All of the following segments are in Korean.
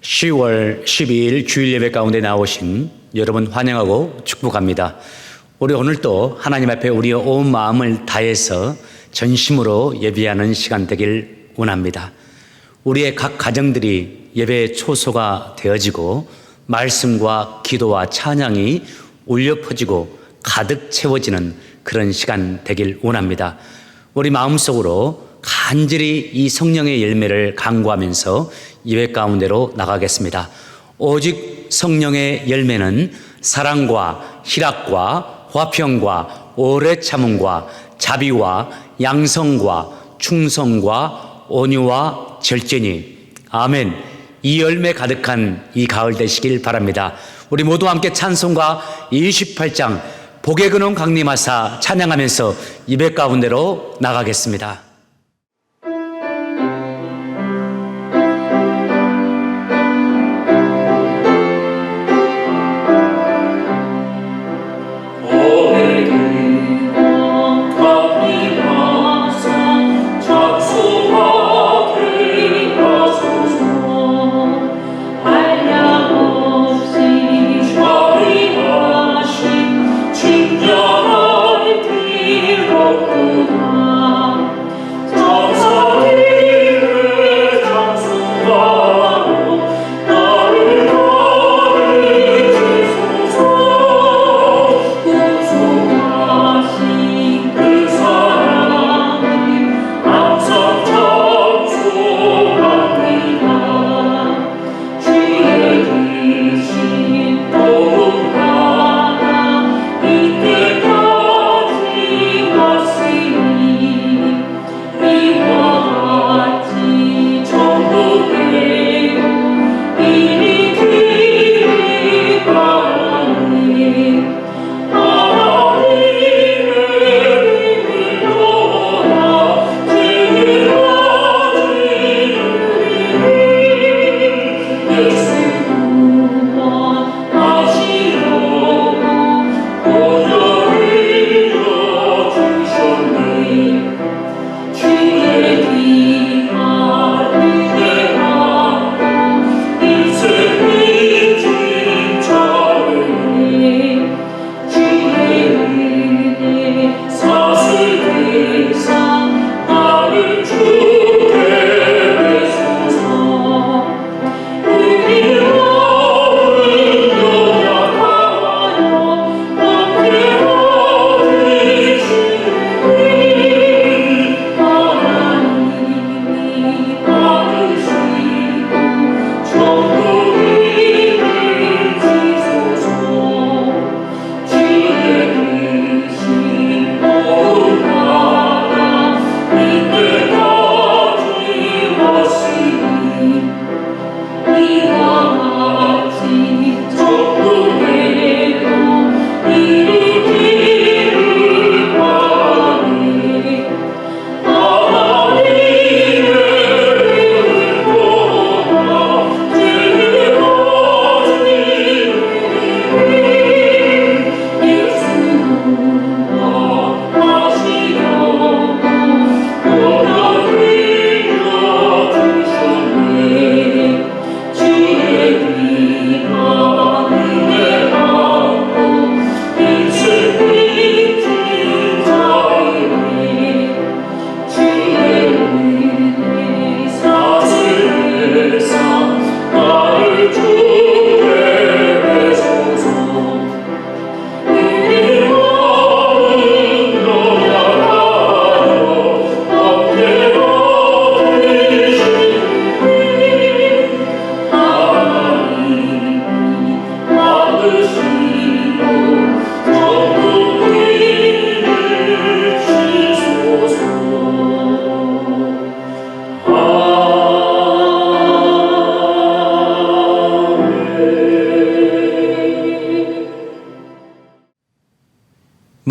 10월 12일 주일 예배 가운데 나오신 여러분 환영하고 축복합니다. 우리 오늘도 하나님 앞에 우리의 온 마음을 다해서 전심으로 예배하는 시간 되길 원합니다. 우리의 각 가정들이 예배의 초소가 되어지고 말씀과 기도와 찬양이 울려 퍼지고 가득 채워지는 그런 시간 되길 원합니다. 우리 마음속으로 간절히 이 성령의 열매를 간구하면서 예배 가운데로 나가겠습니다. 오직 성령의 열매는 사랑과 희락과 화평과 오래 참음과 자비와 양성과 충성과 온유와 절제니. 아멘. 이 열매 가득한 이 가을 되시길 바랍니다. 우리 모두 함께 찬송가 28장 복의 근원 강림하사 찬양하면서 예배 가운데로 나가겠습니다.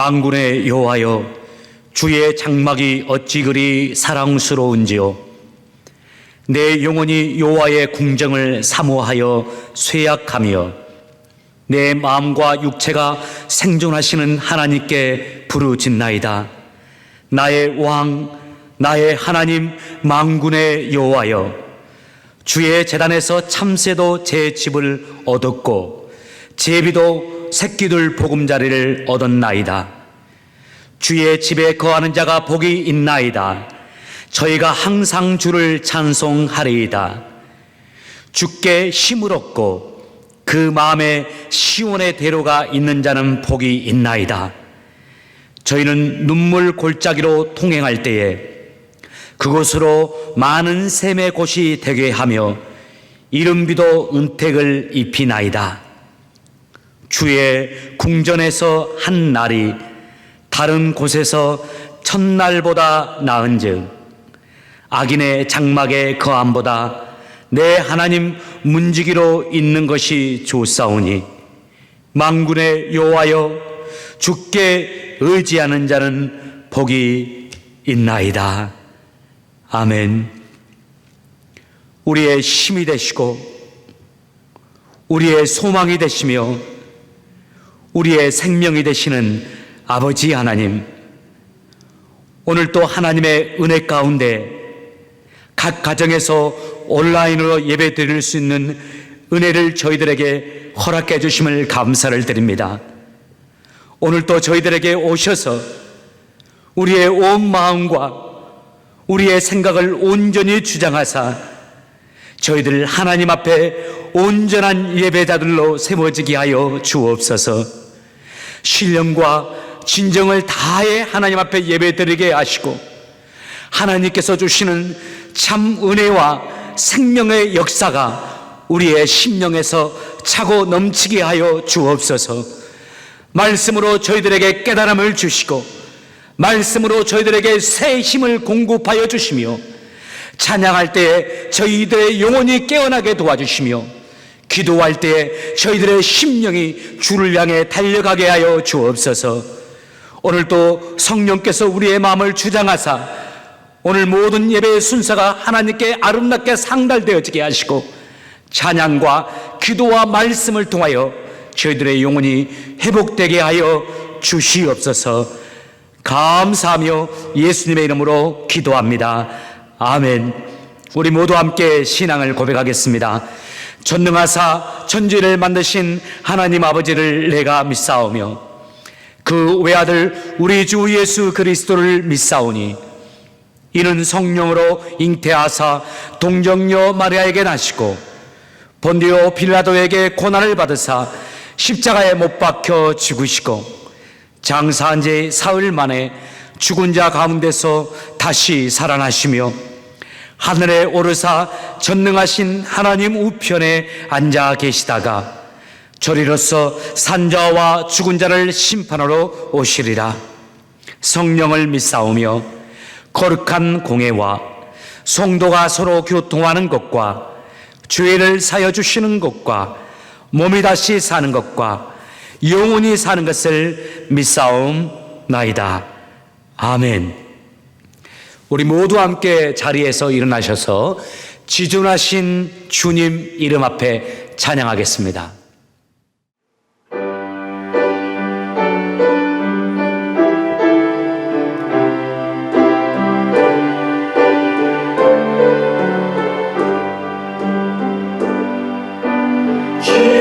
만군의 여호와여, 주의 장막이 어찌 그리 사랑스러운지요. 내 영혼이 여호와의 궁정을 사모하여 쇠약하며 내 마음과 육체가 생존하시는 하나님께 부르짖나이다. 나의 왕, 나의 하나님, 만군의 여호와여, 주의 제단에서 참새도 제 집을 얻었고 제비도 새끼들 보금자리를 얻었나이다. 주의 집에 거하는 자가 복이 있나이다. 저희가 항상 주를 찬송하리이다. 주께 힘을 얻고 그 마음에 시온의 대로가 있는 자는 복이 있나이다. 저희는 눈물 골짜기로 통행할 때에 그곳으로 많은 샘의 곳이 되게 하며 이른비도 은택을 입히나이다. 주의 궁전에서 한 날이 다른 곳에서 첫날보다 나은즉 악인의 장막에 거함보다 내 하나님 문지기로 있는 것이 좋사오니 만군의 여호와여 주께 의지하는 자는 복이 있나이다. 아멘. 우리의 힘이 되시고 우리의 소망이 되시며 우리의 생명이 되시는 아버지 하나님, 오늘 또 하나님의 은혜 가운데 각 가정에서 온라인으로 예배 드릴 수 있는 은혜를 저희들에게 허락해 주심을 감사를 드립니다. 오늘 또 저희들에게 오셔서 우리의 온 마음과 우리의 생각을 온전히 주장하사 저희들 하나님 앞에 온전한 예배자들로 세워지게 하여 주옵소서. 신령과 진정을 다해 하나님 앞에 예배드리게 하시고 하나님께서 주시는 참 은혜와 생명의 역사가 우리의 심령에서 차고 넘치게 하여 주옵소서. 말씀으로 저희들에게 깨달음을 주시고 말씀으로 저희들에게 새 힘을 공급하여 주시며 찬양할 때에 저희들의 영혼이 깨어나게 도와주시며 기도할 때에 저희들의 심령이 주를 향해 달려가게 하여 주옵소서. 오늘도 성령께서 우리의 마음을 주장하사 오늘 모든 예배의 순서가 하나님께 아름답게 상달되어지게 하시고 찬양과 기도와 말씀을 통하여 저희들의 영혼이 회복되게 하여 주시옵소서. 감사하며 예수님의 이름으로 기도합니다. 아멘. 우리 모두 함께 신앙을 고백하겠습니다. 전능하사 천지를 만드신 하나님 아버지를 내가 믿사오며 그 외아들 우리 주 예수 그리스도를 믿사오니 이는 성령으로 잉태하사 동정녀 마리아에게 나시고 본디오 빌라도에게 고난을 받으사 십자가에 못 박혀 죽으시고 장사한 지 사흘 만에 죽은 자 가운데서 다시 살아나시며 하늘에 오르사 전능하신 하나님 우편에 앉아 계시다가 저리로서 산자와 죽은 자를 심판하러 오시리라. 성령을 믿사오며 거룩한 공회와 성도가 서로 교통하는 것과 죄를 사여 주시는 것과 몸이 다시 사는 것과 영원히 사는 것을 믿사옵나이다. 아멘. 우리 모두 함께 자리에서 일어나셔서 지존하신 주님 이름 앞에 찬양하겠습니다. 주님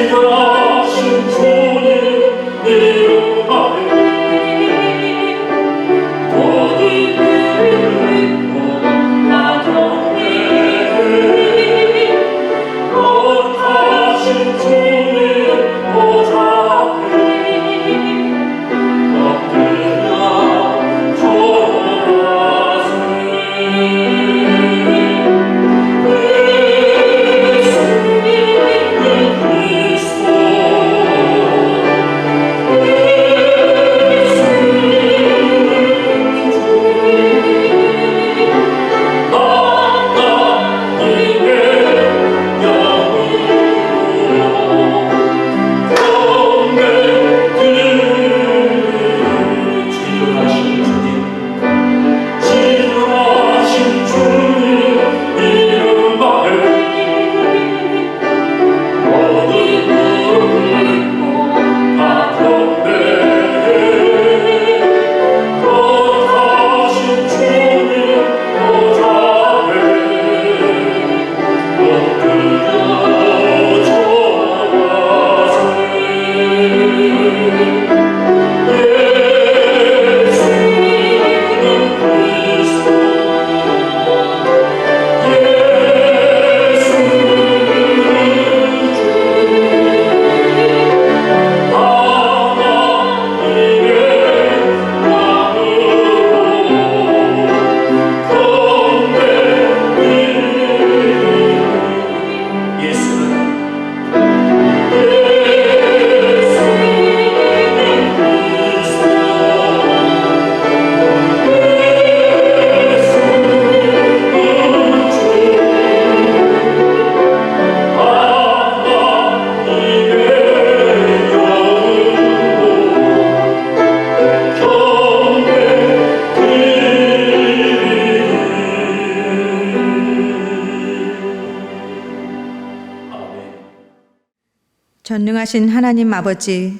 전능하신 하나님 아버지,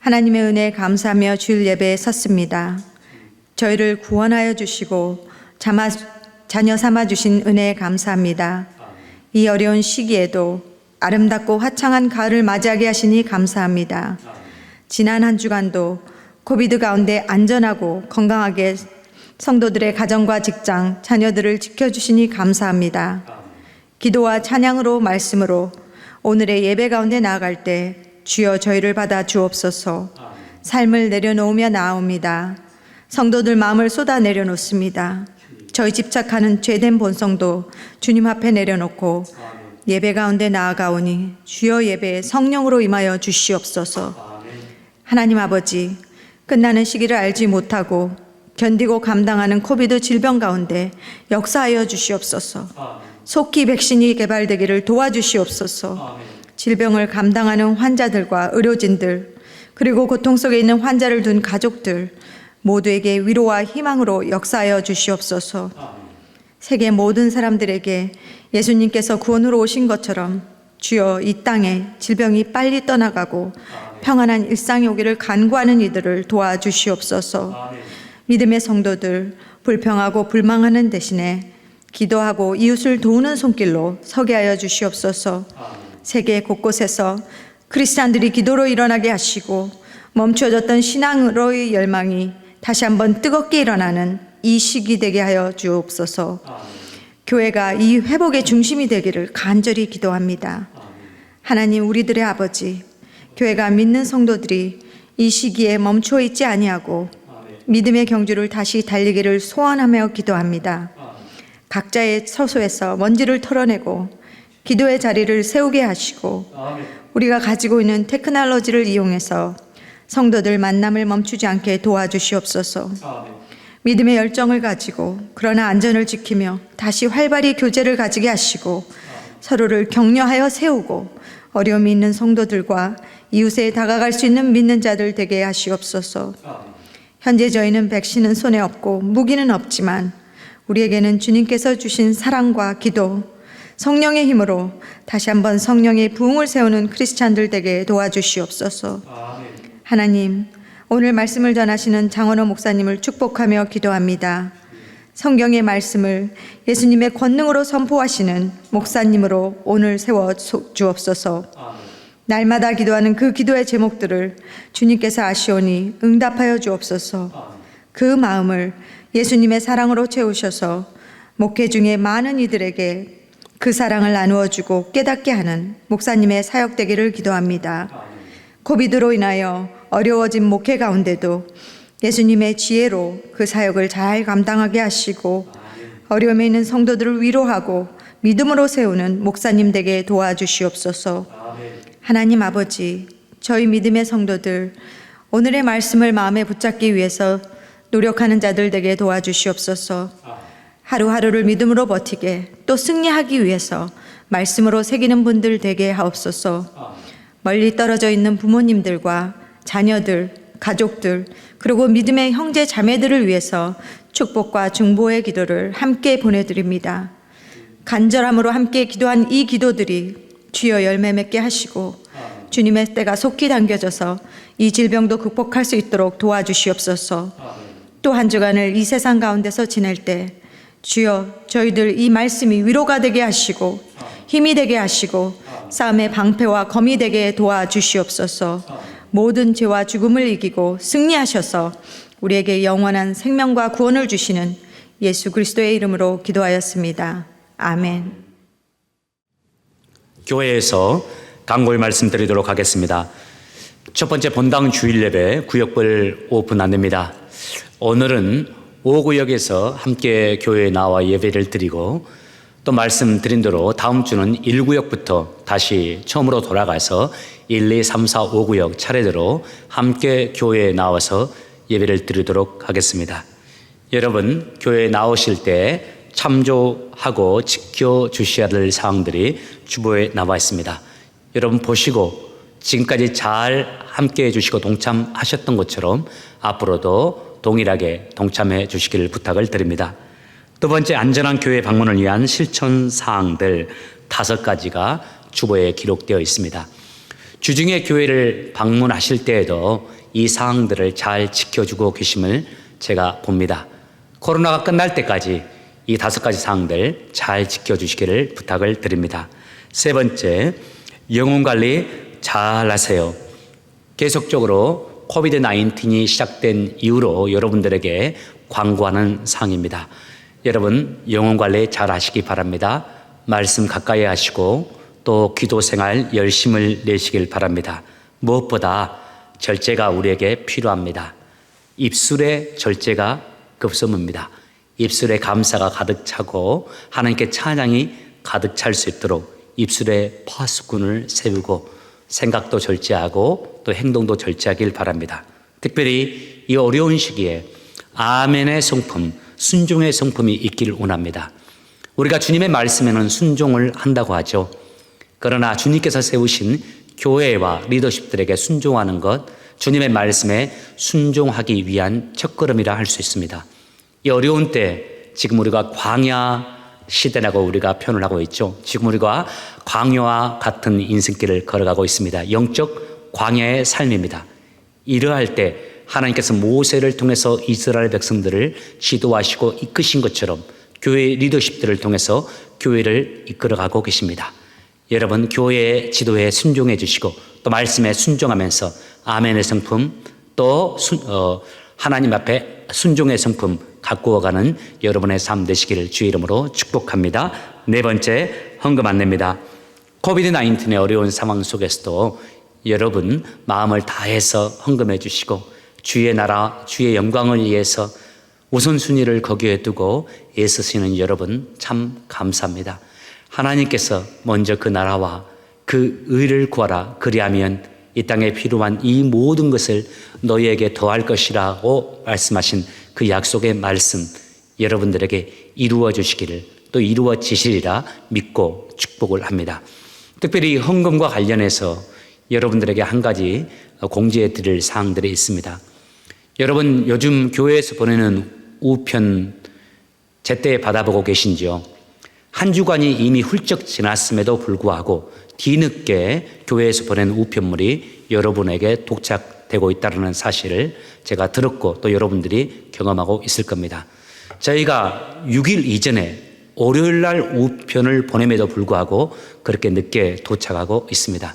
하나님의 은혜에 감사하며 주일 예배에 섰습니다. 저희를 구원하여 주시고 자녀 삼아 주신 은혜에 감사합니다. 이 어려운 시기에도 아름답고 화창한 가을을 맞이하게 하시니 감사합니다. 지난 한 주간도 코비드 가운데 안전하고 건강하게 성도들의 가정과 직장, 자녀들을 지켜주시니 감사합니다. 기도와 찬양으로 말씀으로 오늘의 예배 가운데 나아갈 때 주여 저희를 받아 주옵소서. 삶을 내려놓으며 나아옵니다. 성도들 마음을 쏟아 내려놓습니다. 저희 집착하는 죄된 본성도 주님 앞에 내려놓고 예배 가운데 나아가오니 주여 예배에 성령으로 임하여 주시옵소서. 하나님 아버지, 끝나는 시기를 알지 못하고 견디고 감당하는 코비드 질병 가운데 역사하여 주시옵소서. 속히 백신이 개발되기를 도와주시옵소서. 질병을 감당하는 환자들과 의료진들, 그리고 고통 속에 있는 환자를 둔 가족들 모두에게 위로와 희망으로 역사하여 주시옵소서. 세계 모든 사람들에게 예수님께서 구원으로 오신 것처럼 주여 이 땅에 질병이 빨리 떠나가고 평안한 일상이 오기를 간구하는 이들을 도와주시옵소서. 믿음의 성도들, 불평하고 불망하는 대신에 기도하고 이웃을 도우는 손길로 서게 하여 주시옵소서. 세계 곳곳에서 크리스찬들이 기도로 일어나게 하시고 멈춰졌던 신앙으로의 열망이 다시 한번 뜨겁게 일어나는 이 시기 되게 하여 주옵소서. 교회가 이 회복의 중심이 되기를 간절히 기도합니다. 하나님, 우리들의 아버지, 교회가 믿는 성도들이 이 시기에 멈춰 있지 아니하고 믿음의 경주를 다시 달리기를 소원하며 기도합니다. 각자의 처소에서 먼지를 털어내고 기도의 자리를 세우게 하시고 우리가 가지고 있는 테크놀로지를 이용해서 성도들 만남을 멈추지 않게 도와주시옵소서. 믿음의 열정을 가지고 그러나 안전을 지키며 다시 활발히 교제를 가지게 하시고 서로를 격려하여 세우고 어려움이 있는 성도들과 이웃에 다가갈 수 있는 믿는 자들 되게 하시옵소서. 현재 저희는 백신은 손에 없고 무기는 없지만 우리에게는 주님께서 주신 사랑과 기도, 성령의 힘으로 다시 한번 성령의 부흥을 세우는 크리스찬들 되게 도와주시옵소서. 하나님, 오늘 말씀을 전하시는 장원호 목사님을 축복하며 기도합니다. 성경의 말씀을 예수님의 권능으로 선포하시는 목사님으로 오늘 세워 주옵소서. 날마다 기도하는 그 기도의 제목들을 주님께서 아시오니 응답하여 주옵소서. 그 마음을 예수님의 사랑으로 채우셔서 목회 중에 많은 이들에게 그 사랑을 나누어 주고 깨닫게 하는 목사님의 사역 되기를 기도합니다. 코비드로 인하여 어려워진 목회 가운데도 예수님의 지혜로 그 사역을 잘 감당하게 하시고 어려움에 있는 성도들을 위로하고 믿음으로 세우는 목사님 되게 도와주시옵소서. 하나님 아버지, 저희 믿음의 성도들 오늘의 말씀을 마음에 붙잡기 위해서 노력하는 자들 되게 도와주시옵소서. 하루하루를 믿음으로 버티게 또 승리하기 위해서 말씀으로 새기는 분들 되게 하옵소서. 멀리 떨어져 있는 부모님들과 자녀들, 가족들, 그리고 믿음의 형제 자매들을 위해서 축복과 중보의 기도를 함께 보내드립니다. 간절함으로 함께 기도한 이 기도들이 주여 열매 맺게 하시고 주님의 때가 속히 당겨져서 이 질병도 극복할 수 있도록 도와주시옵소서. 또 한 주간을 이 세상 가운데서 지낼 때 주여 저희들 이 말씀이 위로가 되게 하시고 힘이 되게 하시고 싸움의 방패와 검이 되게 도와주시옵소서. 모든 죄와 죽음을 이기고 승리하셔서 우리에게 영원한 생명과 구원을 주시는 예수 그리스도의 이름으로 기도하였습니다. 아멘. 교회에서 간구를 말씀드리도록 하겠습니다. 첫 번째 본당 주일 예배 구역별 오픈 안내입니다. 오늘은 5구역에서 함께 교회에 나와 예배를 드리고 또 말씀드린 대로 다음 주는 1구역부터 다시 처음으로 돌아가서 1, 2, 3, 4, 5구역 차례대로 함께 교회에 나와서 예배를 드리도록 하겠습니다. 여러분, 교회에 나오실 때 참조하고 지켜주셔야 될 사항들이 주보에 나와 있습니다. 여러분 보시고 지금까지 잘 함께 해주시고 동참하셨던 것처럼 앞으로도 동일하게 동참해 주시기를 부탁을 드립니다. 두 번째, 안전한 교회 방문을 위한 실천 사항들 5가지가 주보에 기록되어 있습니다. 주중에 교회를 방문하실 때에도 이 사항들을 잘 지켜주고 계심을 제가 봅니다. 코로나가 끝날 때까지 이 5가지 사항들 잘 지켜주시기를 부탁을 드립니다. 세 번째, 영혼관리 잘 하세요. 계속적으로 코비드-19이 시작된 이후로 여러분들에게 광고하는 사항입니다. 여러분 영혼관리 잘 하시기 바랍니다. 말씀 가까이 하시고 또 기도 생활 열심을 내시길 바랍니다. 무엇보다 절제가 우리에게 필요합니다. 입술에 절제가 급선무입니다. 입술에 감사가 가득 차고 하나님께 찬양이 가득 찰 수 있도록 입술에 파수꾼을 세우고 생각도 절제하고 또 행동도 절제하길 바랍니다. 특별히 이 어려운 시기에 아멘의 성품, 순종의 성품이 있기를 원합니다. 우리가 주님의 말씀에는 순종을 한다고 하죠. 그러나 주님께서 세우신 교회와 리더십들에게 순종하는 것, 주님의 말씀에 순종하기 위한 첫걸음이라 할 수 있습니다. 이 어려운 때 지금 우리가 광야 시대라고 우리가 표현을 하고 있죠. 지금 우리가 광야와 같은 인생길을 걸어가고 있습니다. 영적 광야의 삶입니다. 이러할 때 하나님께서 모세를 통해서 이스라엘 백성들을 지도하시고 이끄신 것처럼 교회 리더십들을 통해서 교회를 이끌어가고 계십니다. 여러분 교회의 지도에 순종해 주시고 또 말씀에 순종하면서 아멘의 성품 또 하나님 앞에 순종의 성품 가꾸어가는 여러분의 삶 되시기를 주의 이름으로 축복합니다. 네 번째, 헌금 안내입니다. 코비드-19의 어려운 상황 속에서도 여러분 마음을 다해서 헌금해 주시고 주의 나라, 주의 영광을 위해서 우선순위를 거기에 두고 애쓰시는 여러분 참 감사합니다. 하나님께서 먼저 그 나라와 그 의를 구하라. 그리하면 이 땅에 필요한 이 모든 것을 너희에게 더할 것이라고 말씀하신 그 약속의 말씀 여러분들에게 이루어 주시기를 또 이루어지시리라 믿고 축복을 합니다. 특별히 헌금과 관련해서 여러분들에게 한 가지 공지해 드릴 사항들이 있습니다. 여러분 요즘 교회에서 보내는 우편 제때 받아보고 계신지요? 한 주간이 이미 훌쩍 지났음에도 불구하고 뒤늦게 교회에서 보낸 우편물이 여러분에게 도착되고 있다는 사실을 제가 들었고 또 여러분들이 경험하고 있을 겁니다. 저희가 6일 이전에 월요일 날 우편을 보냄에도 불구하고 그렇게 늦게 도착하고 있습니다.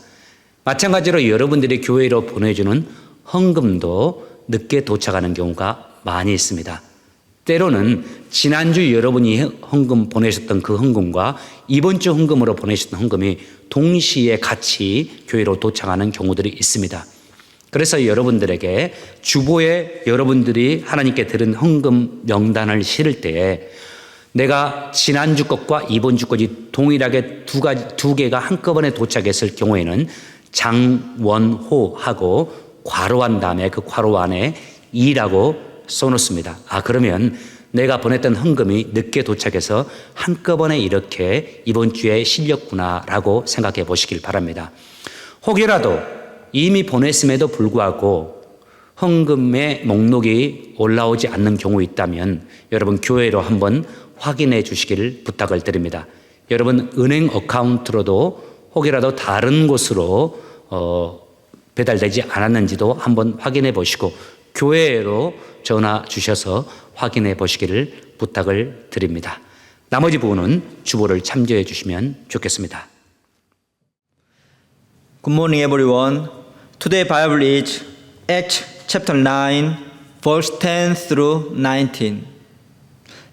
마찬가지로 여러분들이 교회로 보내주는 헌금도 늦게 도착하는 경우가 많이 있습니다. 때로는 지난주 여러분이 헌금 보내셨던 그 헌금과 이번 주 헌금으로 보내셨던 헌금이 동시에 같이 교회로 도착하는 경우들이 있습니다. 그래서 여러분들에게 주보에 여러분들이 하나님께 드린 헌금 명단을 실을 때에 내가 지난주 것과 이번 주 것이 동일하게 두 개가 한꺼번에 도착했을 경우에는 장원호하고 괄호한 다음에 그 괄호 안에 2라고 써놓습니다. 그러면 내가 보냈던 헌금이 늦게 도착해서 한꺼번에 이렇게 이번 주에 실렸구나라고 생각해 보시길 바랍니다. 혹여라도 이미 보냈음에도 불구하고 헌금의 목록이 올라오지 않는 경우 있다면 여러분 교회로 한번 확인해 주시기를 부탁을 드립니다. 여러분 은행 어카운트로도 혹이라도 다른 곳으로 배달되지 않았는지도 한번 확인해 보시고 교회로 전화 주셔서 확인해 보시기를 부탁을 드립니다. 나머지 부분은 주보를 참조해 주시면 좋겠습니다. Good morning, everyone. Today Bible is Acts chapter 9, verse 10 through 19.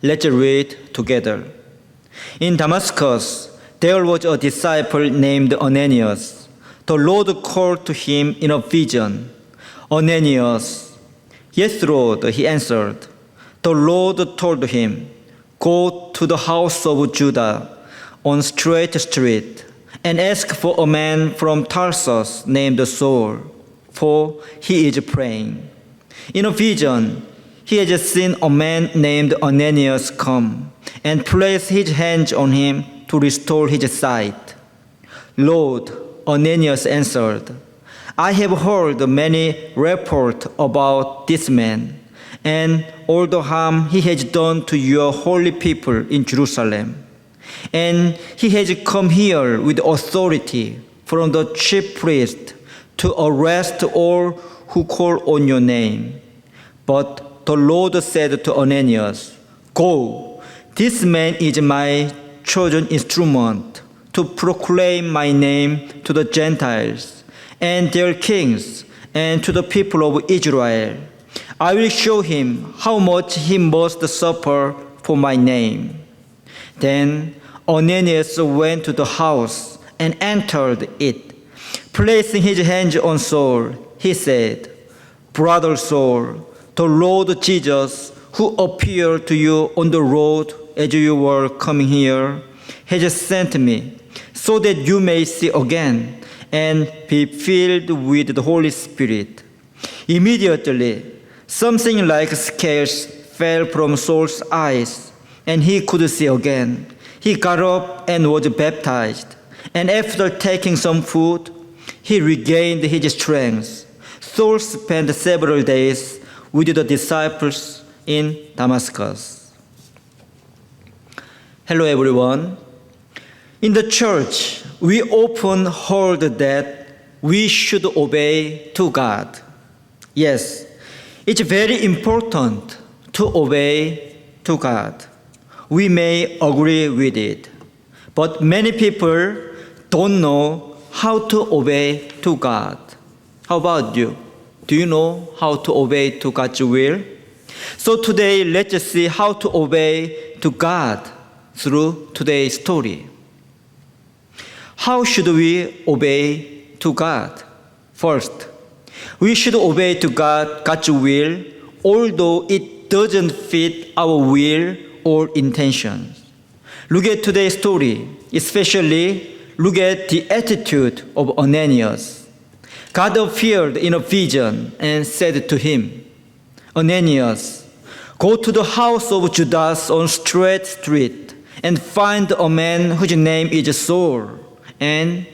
Let's read together. In Damascus, there was a disciple named Ananias. The Lord called to him in a vision, Ananias. Yes, Lord, he answered. The Lord told him, Go to the house of Judah on Straight Street and ask for a man from Tarsus named Saul, for he is praying. In a vision, he has seen a man named Ananias come and place his hands on him to restore his sight. Lord, Ananias answered, I have heard many reports about this man and all the harm he has done to your holy people in Jerusalem. And he has come here with authority from the chief priest to arrest all who call on your name. But the Lord said to Ananias, Go, this man is my chosen instrument to proclaim my name to the Gentiles and their kings and to the people of Israel. I will show him how much he must suffer for my name. Then Ananias went to the house and entered it. Placing his hands on Saul, he said, Brother Saul, the Lord Jesus, who appeared to you on the road as you were coming here, has sent me, so that you may see again and be filled with the Holy Spirit. Immediately, something like scales fell from Saul's eyes, and he could see again. He got up and was baptized, and after taking some food, he regained his strength. Saul spent several days with the disciples in Damascus. Hello, everyone. In the church, we often heard that we should obey to God. Yes, it's very important to obey to God. We may agree with it, but many people don't know how to obey to God. How about you? Do you know how to obey to God's will? So today, let's see how to obey to God through today's story. How should we obey to God? First, we should obey to God's will, although it doesn't fit our will or intentions. Look at today's story, especially look at the attitude of Ananias. God appeared in a vision and said to him, Ananias, go to the house of Judas on Straight Street and find a man whose name is Saul, and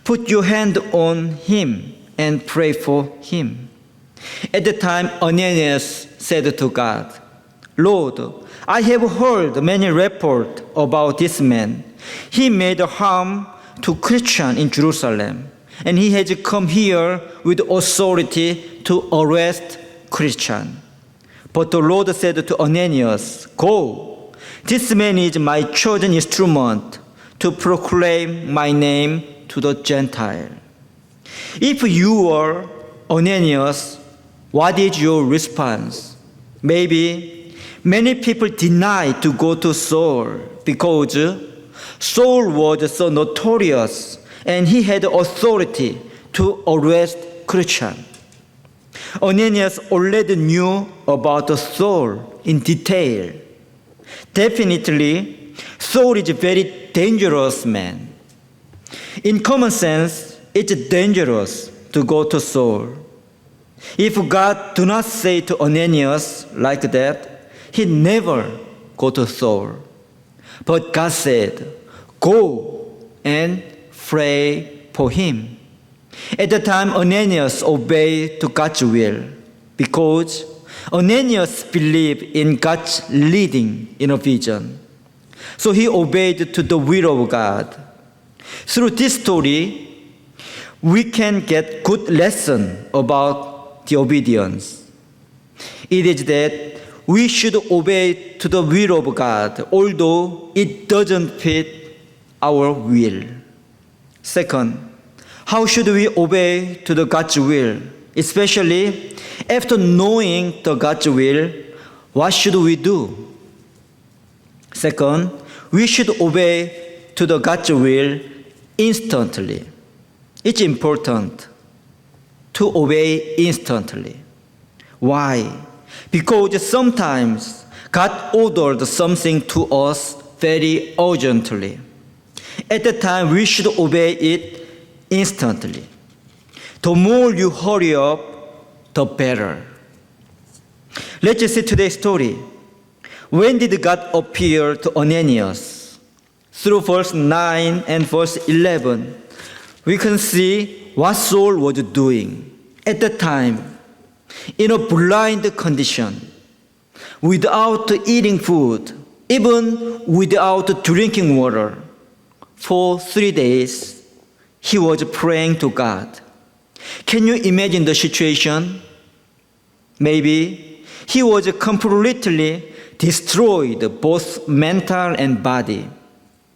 put your hand on him and pray for him. At the time, Ananias said to God, Lord, I have heard many reports about this man. He made harm to Christians in Jerusalem, and he has come here with authority to arrest Christians. But the Lord said to Ananias, Go, this man is my chosen instrument to proclaim my name to the Gentile. If you were Ananias, what is your response? Maybe many people denied to go to Saul because Saul was so notorious and he had authority to arrest Christians. Ananias already knew about Saul in detail. Definitely, Saul is a very dangerous man. In common sense, it's dangerous to go to Saul. If God do not say to Ananias like that, he never go to Saul. But God said, go and pray for him. At the time, Ananias obeyed to God's will because Ananias believed in God's leading in a vision. So he obeyed to the will of God. Through this story, we can get good lesson about the obedience. It is that we should obey to the will of God, although it doesn't fit our will. Second, how should we obey to the God's will? Especially after knowing the God's will, what should we do? Second, we should obey to the God's will instantly. It's important to obey instantly. Why? Because sometimes God ordered something to us very urgently. At the time, we should obey it instantly. The more you hurry up, the better. Let's see today's story. When did God appear to Ananias? Through verse 9 and verse 11, we can see what Saul was doing at the time in a blind condition, without eating food, even without drinking water. For 3 days, he was praying to God. Can you imagine the situation? Maybe he was completely destroyed, both mental and body.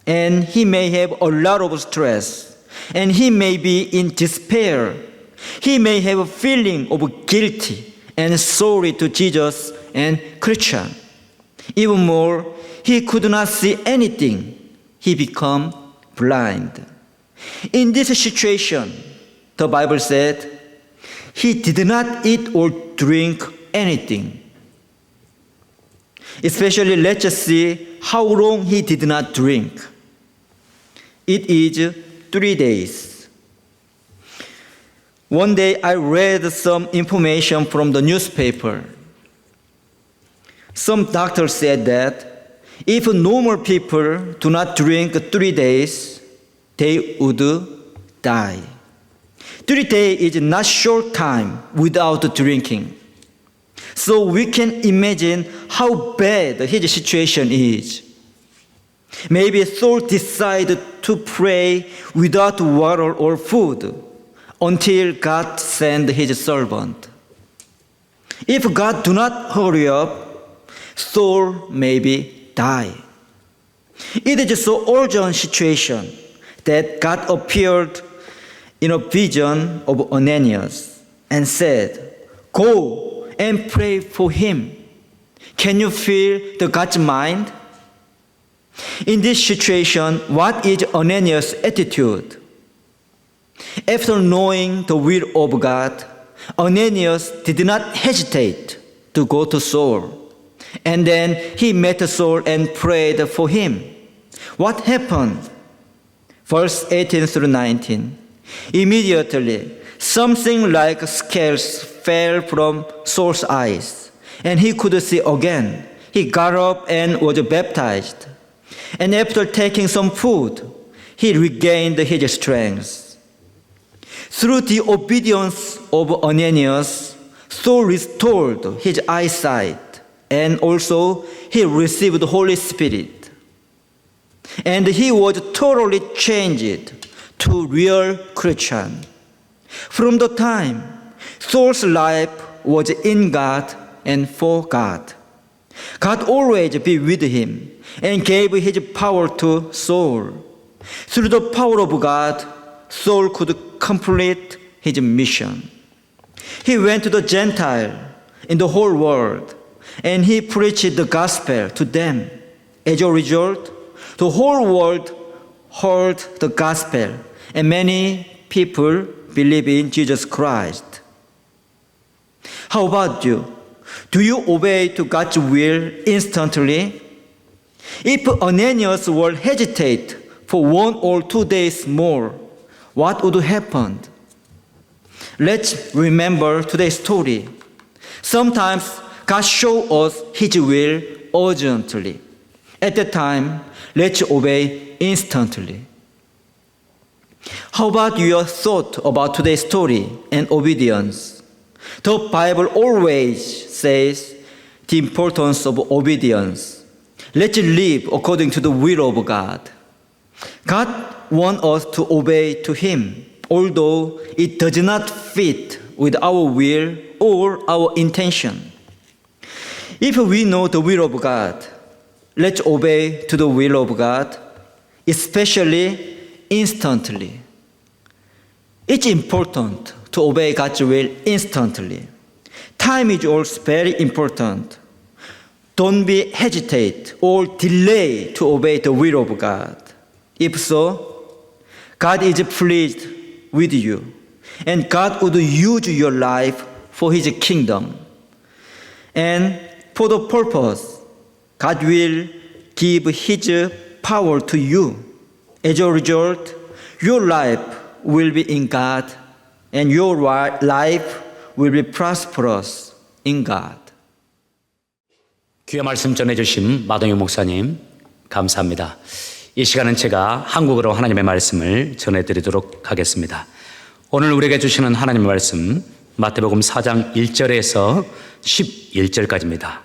And he may have a lot of stress. And he may be in despair. He may have a feeling of guilty and sorry to Jesus and Christian. Even more, he could not see anything. He became blind. In this situation, the Bible said, he did not eat or drink anything. Especially, let's just see how long he did not drink. It is 3 days. One day I read some information from the newspaper. Some doctors said that if normal people do not drink 3 days, they would die. 3 days is not short time without drinking. So we can imagine how bad his situation is. Maybe Saul decided to pray without water or food until God sent his servant. If God do not hurry up, Saul maybe die. It is so urgent situation that God appeared in a vision of Ananias and said, "Go and pray for him." Can you feel the God's mind? In this situation, what is Ananias' attitude? After knowing the will of God, Ananias did not hesitate to go to Saul. And then he met Saul and prayed for him. What happened? Verse 18 through 19. Immediately, something like scales fell from Saul's eyes, and he could see again. He got up and was baptized. And after taking some food, he regained his strength. Through the obedience of Ananias, Saul restored his eyesight, and also he received the Holy Spirit. And he was totally changed to real Christian. From the time, Saul's life was in God and for God. God always be with him and gave his power to Saul. Through the power of God, Saul could complete his mission. He went to the Gentile in the whole world, and he preached the gospel to them. As a result, the whole world heard the gospel, and many people believe in Jesus Christ. How about you? Do you obey to God's will instantly? If Ananias were hesitate for 1 or 2 days more, what would happen? Let's remember today's story. Sometimes God shows us His will urgently. At that time, let's obey instantly. How about your thought about today's story and obedience? The Bible always says the importance of obedience. Let's live according to the will of God. God wants us to obey to Him, although it does not fit with our will or our intention. If we know the will of God, let's obey to the will of God, especially instantly. It's important to obey God's will instantly. Time is also very important. Don't be hesitate or delay to obey the will of God. If so, God is pleased with you, and God would use your life for His kingdom. And for the purpose, God will give His power to you. As a result, your life will be in God, and your life will be prosperous in God. 귀한 말씀 전해주신 마동영 목사님 감사합니다. 이 시간은 제가 한국어로 하나님의 말씀을 전해드리도록 하겠습니다. 오늘 우리에게 주시는 하나님의 말씀 마태복음 4장 1절에서 11절까지입니다.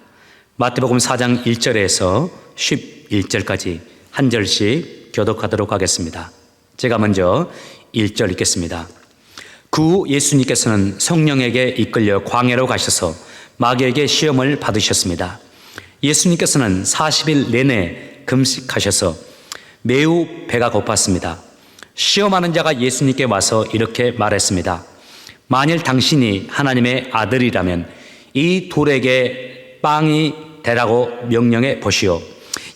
마태복음 4장 1절에서 11절까지 한 절씩 교독하도록 하겠습니다. 제가 먼저 1절 읽겠습니다. 그 후 예수님께서는 성령에게 이끌려 광야로 가셔서 마귀에게 시험을 받으셨습니다. 예수님께서는 40일 내내 금식하셔서 매우 배가 고팠습니다. 시험하는 자가 예수님께 와서 이렇게 말했습니다. 만일 당신이 하나님의 아들이라면 이 돌에게 빵이 되라고 명령해 보시오.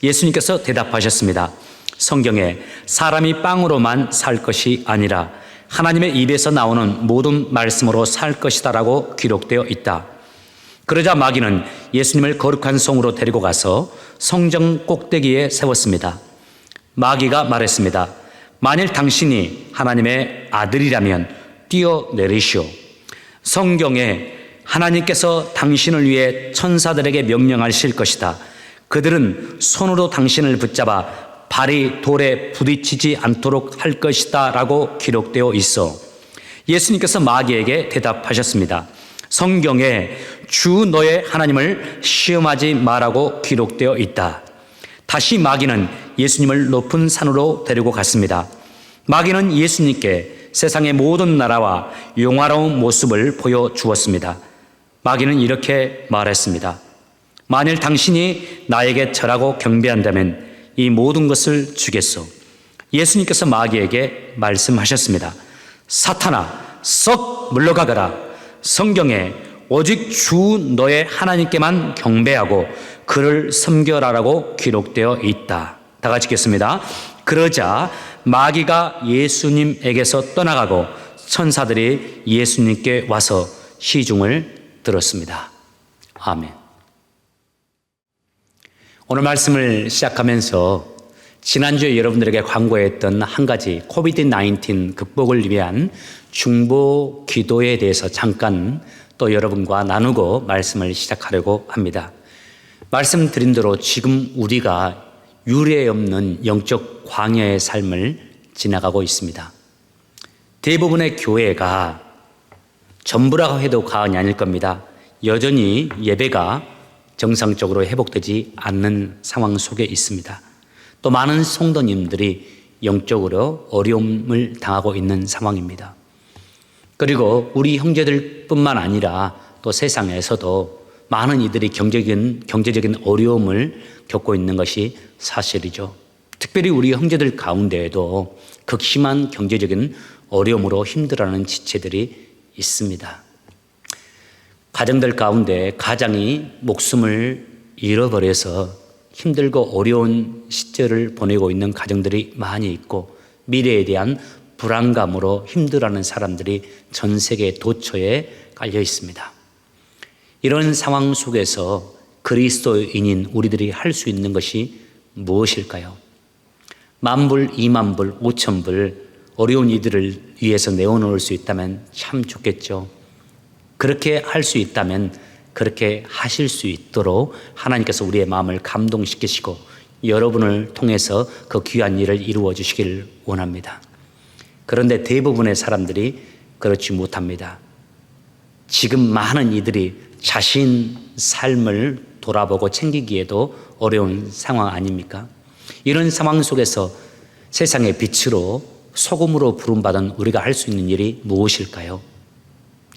예수님께서 대답하셨습니다. 성경에 사람이 빵으로만 살 것이 아니라 하나님의 입에서 나오는 모든 말씀으로 살 것이다라고 기록되어 있다. 그러자 마귀는 예수님을 거룩한 성으로 데리고 가서 성전 꼭대기에 세웠습니다. 마귀가 말했습니다. 만일 당신이 하나님의 아들이라면 뛰어내리시오. 성경에 하나님께서 당신을 위해 천사들에게 명령하실 것이다. 그들은 손으로 당신을 붙잡아 발이 돌에 부딪히지 않도록 할 것이다 라고 기록되어 있어 예수님께서 마귀에게 대답하셨습니다. 성경에 주 너의 하나님을 시험하지 마라고 기록되어 있다. 다시 마귀는 예수님을 높은 산으로 데리고 갔습니다. 마귀는 예수님께 세상의 모든 나라와 영화로운 모습을 보여주었습니다. 마귀는 이렇게 말했습니다. 만일 당신이 나에게 절하고 경배한다면 이 모든 것을 주겠소. 예수님께서 마귀에게 말씀하셨습니다. 사탄아, 썩 물러가거라. 성경에 오직 주 너의 하나님께만 경배하고 그를 섬겨라라고 기록되어 있다. 다 같이 읽겠습니다. 그러자 마귀가 예수님에게서 떠나가고 천사들이 예수님께 와서 시중을 들었습니다. 아멘. 오늘 말씀을 시작하면서 지난주에 여러분들에게 광고했던 한 가지 코비드-19 극복을 위한 중보 기도에 대해서 잠깐 또 여러분과 나누고 말씀을 시작하려고 합니다. 말씀드린 대로 지금 우리가 유례 없는 영적 광야의 삶을 지나가고 있습니다. 대부분의 교회가 전부라고 해도 과언이 아닐 겁니다. 여전히 예배가 정상적으로 회복되지 않는 상황 속에 있습니다. 또 많은 성도님들이 영적으로 어려움을 당하고 있는 상황입니다. 그리고 우리 형제들뿐만 아니라 또 세상에서도 많은 이들이 경제적인 어려움을 겪고 있는 것이 사실이죠. 특별히 우리 형제들 가운데에도 극심한 경제적인 어려움으로 힘들어하는 지체들이 있습니다. 가정들 가운데 가장이 목숨을 잃어버려서 힘들고 어려운 시절을 보내고 있는 가정들이 많이 있고 미래에 대한 불안감으로 힘들어하는 사람들이 전 세계 도처에 깔려 있습니다. 이런 상황 속에서 그리스도인인 우리들이 할 수 있는 것이 무엇일까요? 10,000불, 20,000불, 5,000불 어려운 이들을 위해서 내어놓을 수 있다면 참 좋겠죠. 그렇게 할 수 있다면 그렇게 하실 수 있도록 하나님께서 우리의 마음을 감동시키시고 여러분을 통해서 그 귀한 일을 이루어 주시기를 원합니다. 그런데 대부분의 사람들이 그렇지 못합니다. 지금 많은 이들이 자신 삶을 돌아보고 챙기기에도 어려운 상황 아닙니까? 이런 상황 속에서 세상의 빛으로 소금으로 부름받은 우리가 할 수 있는 일이 무엇일까요?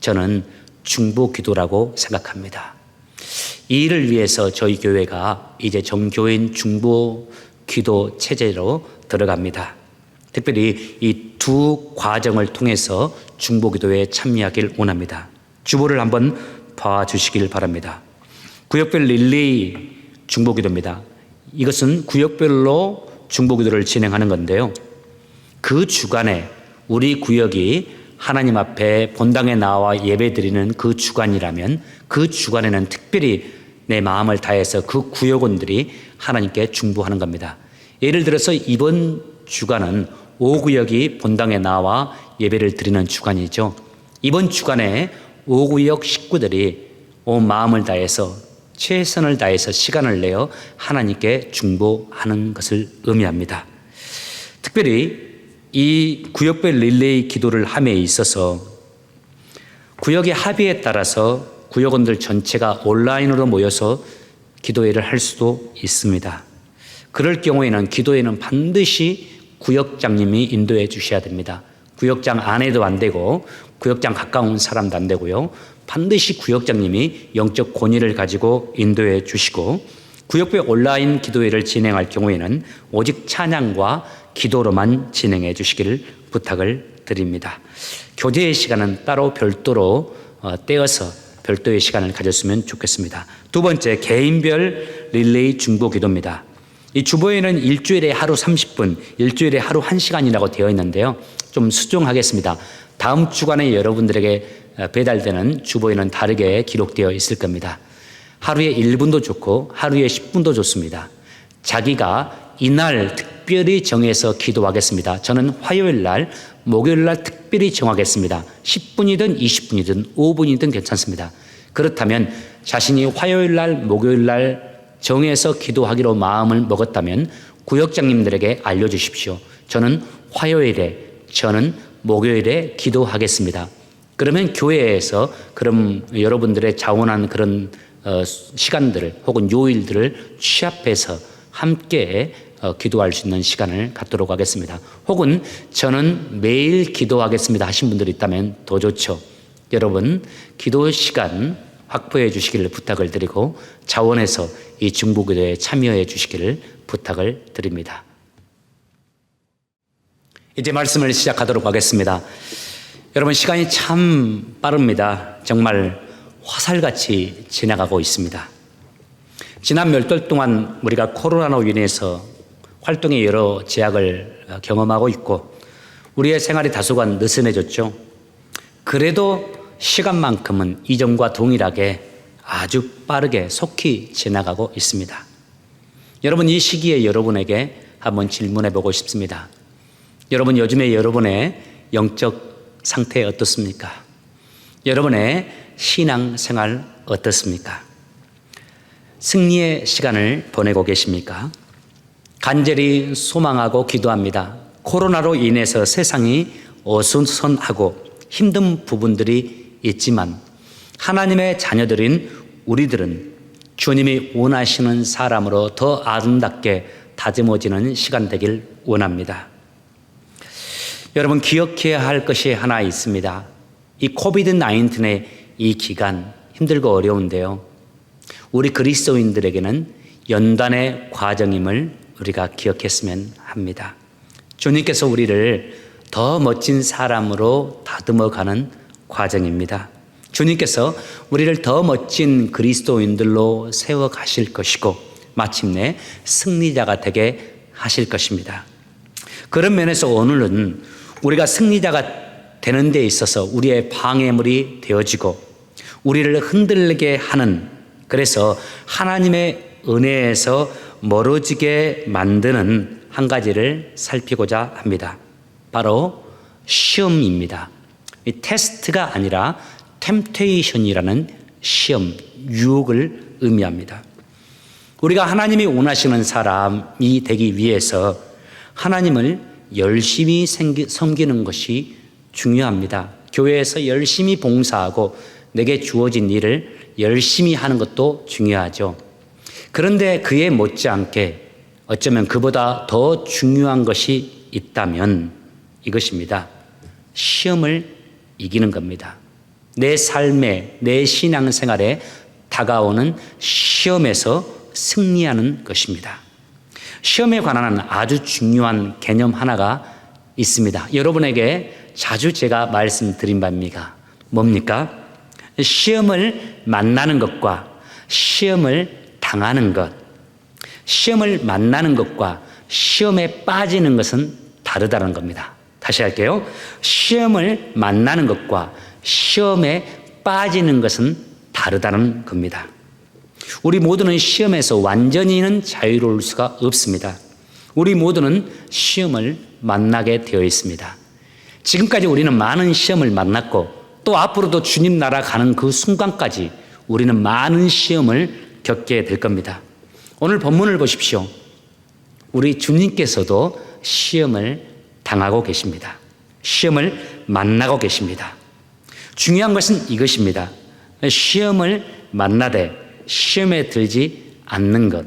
저는 중보 기도라고 생각합니다. 이 일을 위해서 저희 교회가 이제 정교인 중보 기도 체제로 들어갑니다. 특별히 이 두 과정을 통해서 중보 기도에 참여하길 원합니다. 주보를 한번 봐주시길 바랍니다. 구역별 릴레이 중보 기도입니다. 이것은 구역별로 중보 기도를 진행하는 건데요. 그 주간에 우리 구역이 하나님 앞에 본당에 나와 예배드리는 그 주간이라면 그 주간에는 특별히 내 마음을 다해서 그 구역원들이 하나님께 중보하는 겁니다. 예를 들어서 이번 주간은 5구역이 본당에 나와 예배를 드리는 주간이죠. 이번 주간에 5구역 식구들이 온 마음을 다해서 최선을 다해서 시간을 내어 하나님께 중보하는 것을 의미합니다. 특별히 이 구역별 릴레이 기도를 함에 있어서 구역의 합의에 따라서 구역원들 전체가 온라인으로 모여서 기도회를 할 수도 있습니다. 그럴 경우에는 기도회는 반드시 구역장님이 인도해 주셔야 됩니다. 구역장 안에도 안 되고 구역장 가까운 사람도 안 되고요. 반드시 구역장님이 영적 권위를 가지고 인도해 주시고 구역부의 온라인 기도회를 진행할 경우에는 오직 찬양과 기도로만 진행해 주시기를 부탁을 드립니다. 교제의 시간은 따로 별도로 떼어서 별도의 시간을 가졌으면 좋겠습니다. 두 번째, 개인별 릴레이 중보 기도입니다. 이 주보에는 일주일에 하루 30분, 일주일에 하루 1시간이라고 되어 있는데요. 좀 수정하겠습니다. 다음 주간에 여러분들에게 배달되는 주보에는 다르게 기록되어 있을 겁니다. 하루에 1분도 좋고 하루에 10분도 좋습니다. 자기가 이날 특별히 정해서 기도하겠습니다. 저는 화요일 날, 목요일 날 특별히 정하겠습니다. 10분이든 20분이든 5분이든 괜찮습니다. 그렇다면 자신이 화요일 날, 목요일 날 정해서 기도하기로 마음을 먹었다면 구역장님들에게 알려주십시오. 저는 화요일에, 저는 목요일에 기도하겠습니다. 그러면 교회에서 그럼 여러분들의 자원한 그런 시간들을 혹은 요일들을 취합해서 함께 기도할 수 있는 시간을 갖도록 하겠습니다. 혹은 저는 매일 기도하겠습니다 하신 분들이 있다면 더 좋죠. 여러분 기도 시간 확보해 주시기를 부탁을 드리고 자원해서 이 중보기도에 참여해 주시기를 부탁을 드립니다. 이제 말씀을 시작하도록 하겠습니다. 여러분 시간이 참 빠릅니다. 정말 화살같이 지나가고 있습니다. 지난 몇 달 동안 우리가 코로나로 인해서 활동의 여러 제약을 경험하고 있고 우리의 생활이 다소간 느슨해졌죠. 그래도 시간만큼은 이전과 동일하게 아주 빠르게 속히 지나가고 있습니다. 여러분 이 시기에 여러분에게 한번 질문해 보고 싶습니다. 여러분 요즘에 여러분의 영적 상태 어떻습니까? 여러분의 신앙생활 어떻습니까? 승리의 시간을 보내고 계십니까? 간절히 소망하고 기도합니다. 코로나로 인해서 세상이 어수선하고 힘든 부분들이 있지만 하나님의 자녀들인 우리들은 주님이 원하시는 사람으로 더 아름답게 다듬어지는 시간 되길 원합니다. 여러분 기억해야 할 것이 하나 있습니다. 이 코비드-19의 이 기간 힘들고 어려운데요. 우리 그리스도인들에게는 연단의 과정임을 우리가 기억했으면 합니다. 주님께서 우리를 더 멋진 사람으로 다듬어가는 과정입니다. 주님께서 우리를 더 멋진 그리스도인들로 세워가실 것이고 마침내 승리자가 되게 하실 것입니다. 그런 면에서 오늘은 우리가 승리자가 되는 데 있어서 우리의 방해물이 되어지고 우리를 흔들리게 하는, 그래서 하나님의 은혜에서 멀어지게 만드는 한 가지를 살피고자 합니다. 바로 시험입니다. 이 테스트가 아니라 템테이션이라는 시험, 유혹을 의미합니다. 우리가 하나님이 원하시는 사람이 되기 위해서 하나님을 열심히 섬기는 것이 중요합니다. 교회에서 열심히 봉사하고 내게 주어진 일을 열심히 하는 것도 중요하죠. 그런데 그에 못지않게 어쩌면 그보다 더 중요한 것이 있다면 이것입니다. 시험을 이기는 겁니다. 내 삶에, 내 신앙생활에 다가오는 시험에서 승리하는 것입니다. 시험에 관한 아주 중요한 개념 하나가 있습니다. 여러분에게 자주 제가 말씀드린 바입니다. 뭡니까? 시험을 만나는 것과 시험을 당하는 것, 시험을 만나는 것과 시험에 빠지는 것은 다르다는 겁니다. 다시 할게요. 시험을 만나는 것과 시험에 빠지는 것은 다르다는 겁니다. 우리 모두는 시험에서 완전히는 자유로울 수가 없습니다. 우리 모두는 시험을 만나게 되어 있습니다. 지금까지 우리는 많은 시험을 만났고 또 앞으로도 주님 나라 가는 그 순간까지 우리는 많은 시험을 겪게 될 겁니다. 오늘 본문을 보십시오. 우리 주님께서도 시험을 당하고 계십니다. 시험을 만나고 계십니다. 중요한 것은 이것입니다. 시험을 만나되 시험에 들지 않는 것,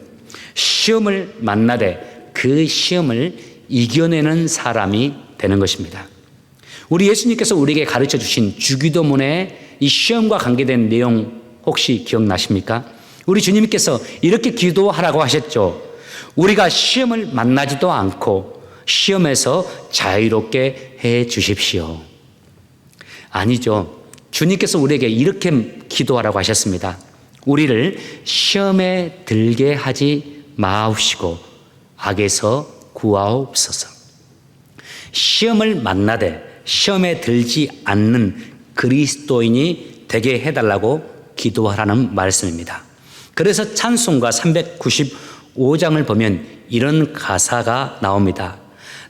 시험을 만나되 그 시험을 이겨내는 사람이 되는 것입니다. 우리 예수님께서 우리에게 가르쳐 주신 주기도문의 이 시험과 관계된 내용 혹시 기억나십니까? 우리 주님께서 이렇게 기도하라고 하셨죠. 우리가 시험을 만나지도 않고 시험에서 자유롭게 해 주십시오. 아니죠. 주님께서 우리에게 이렇게 기도하라고 하셨습니다. 우리를 시험에 들게 하지 마옵시고 악에서 구하옵소서. 시험을 만나되 시험에 들지 않는 그리스도인이 되게 해달라고 기도하라는 말씀입니다. 그래서 찬송가 395장을 보면 이런 가사가 나옵니다.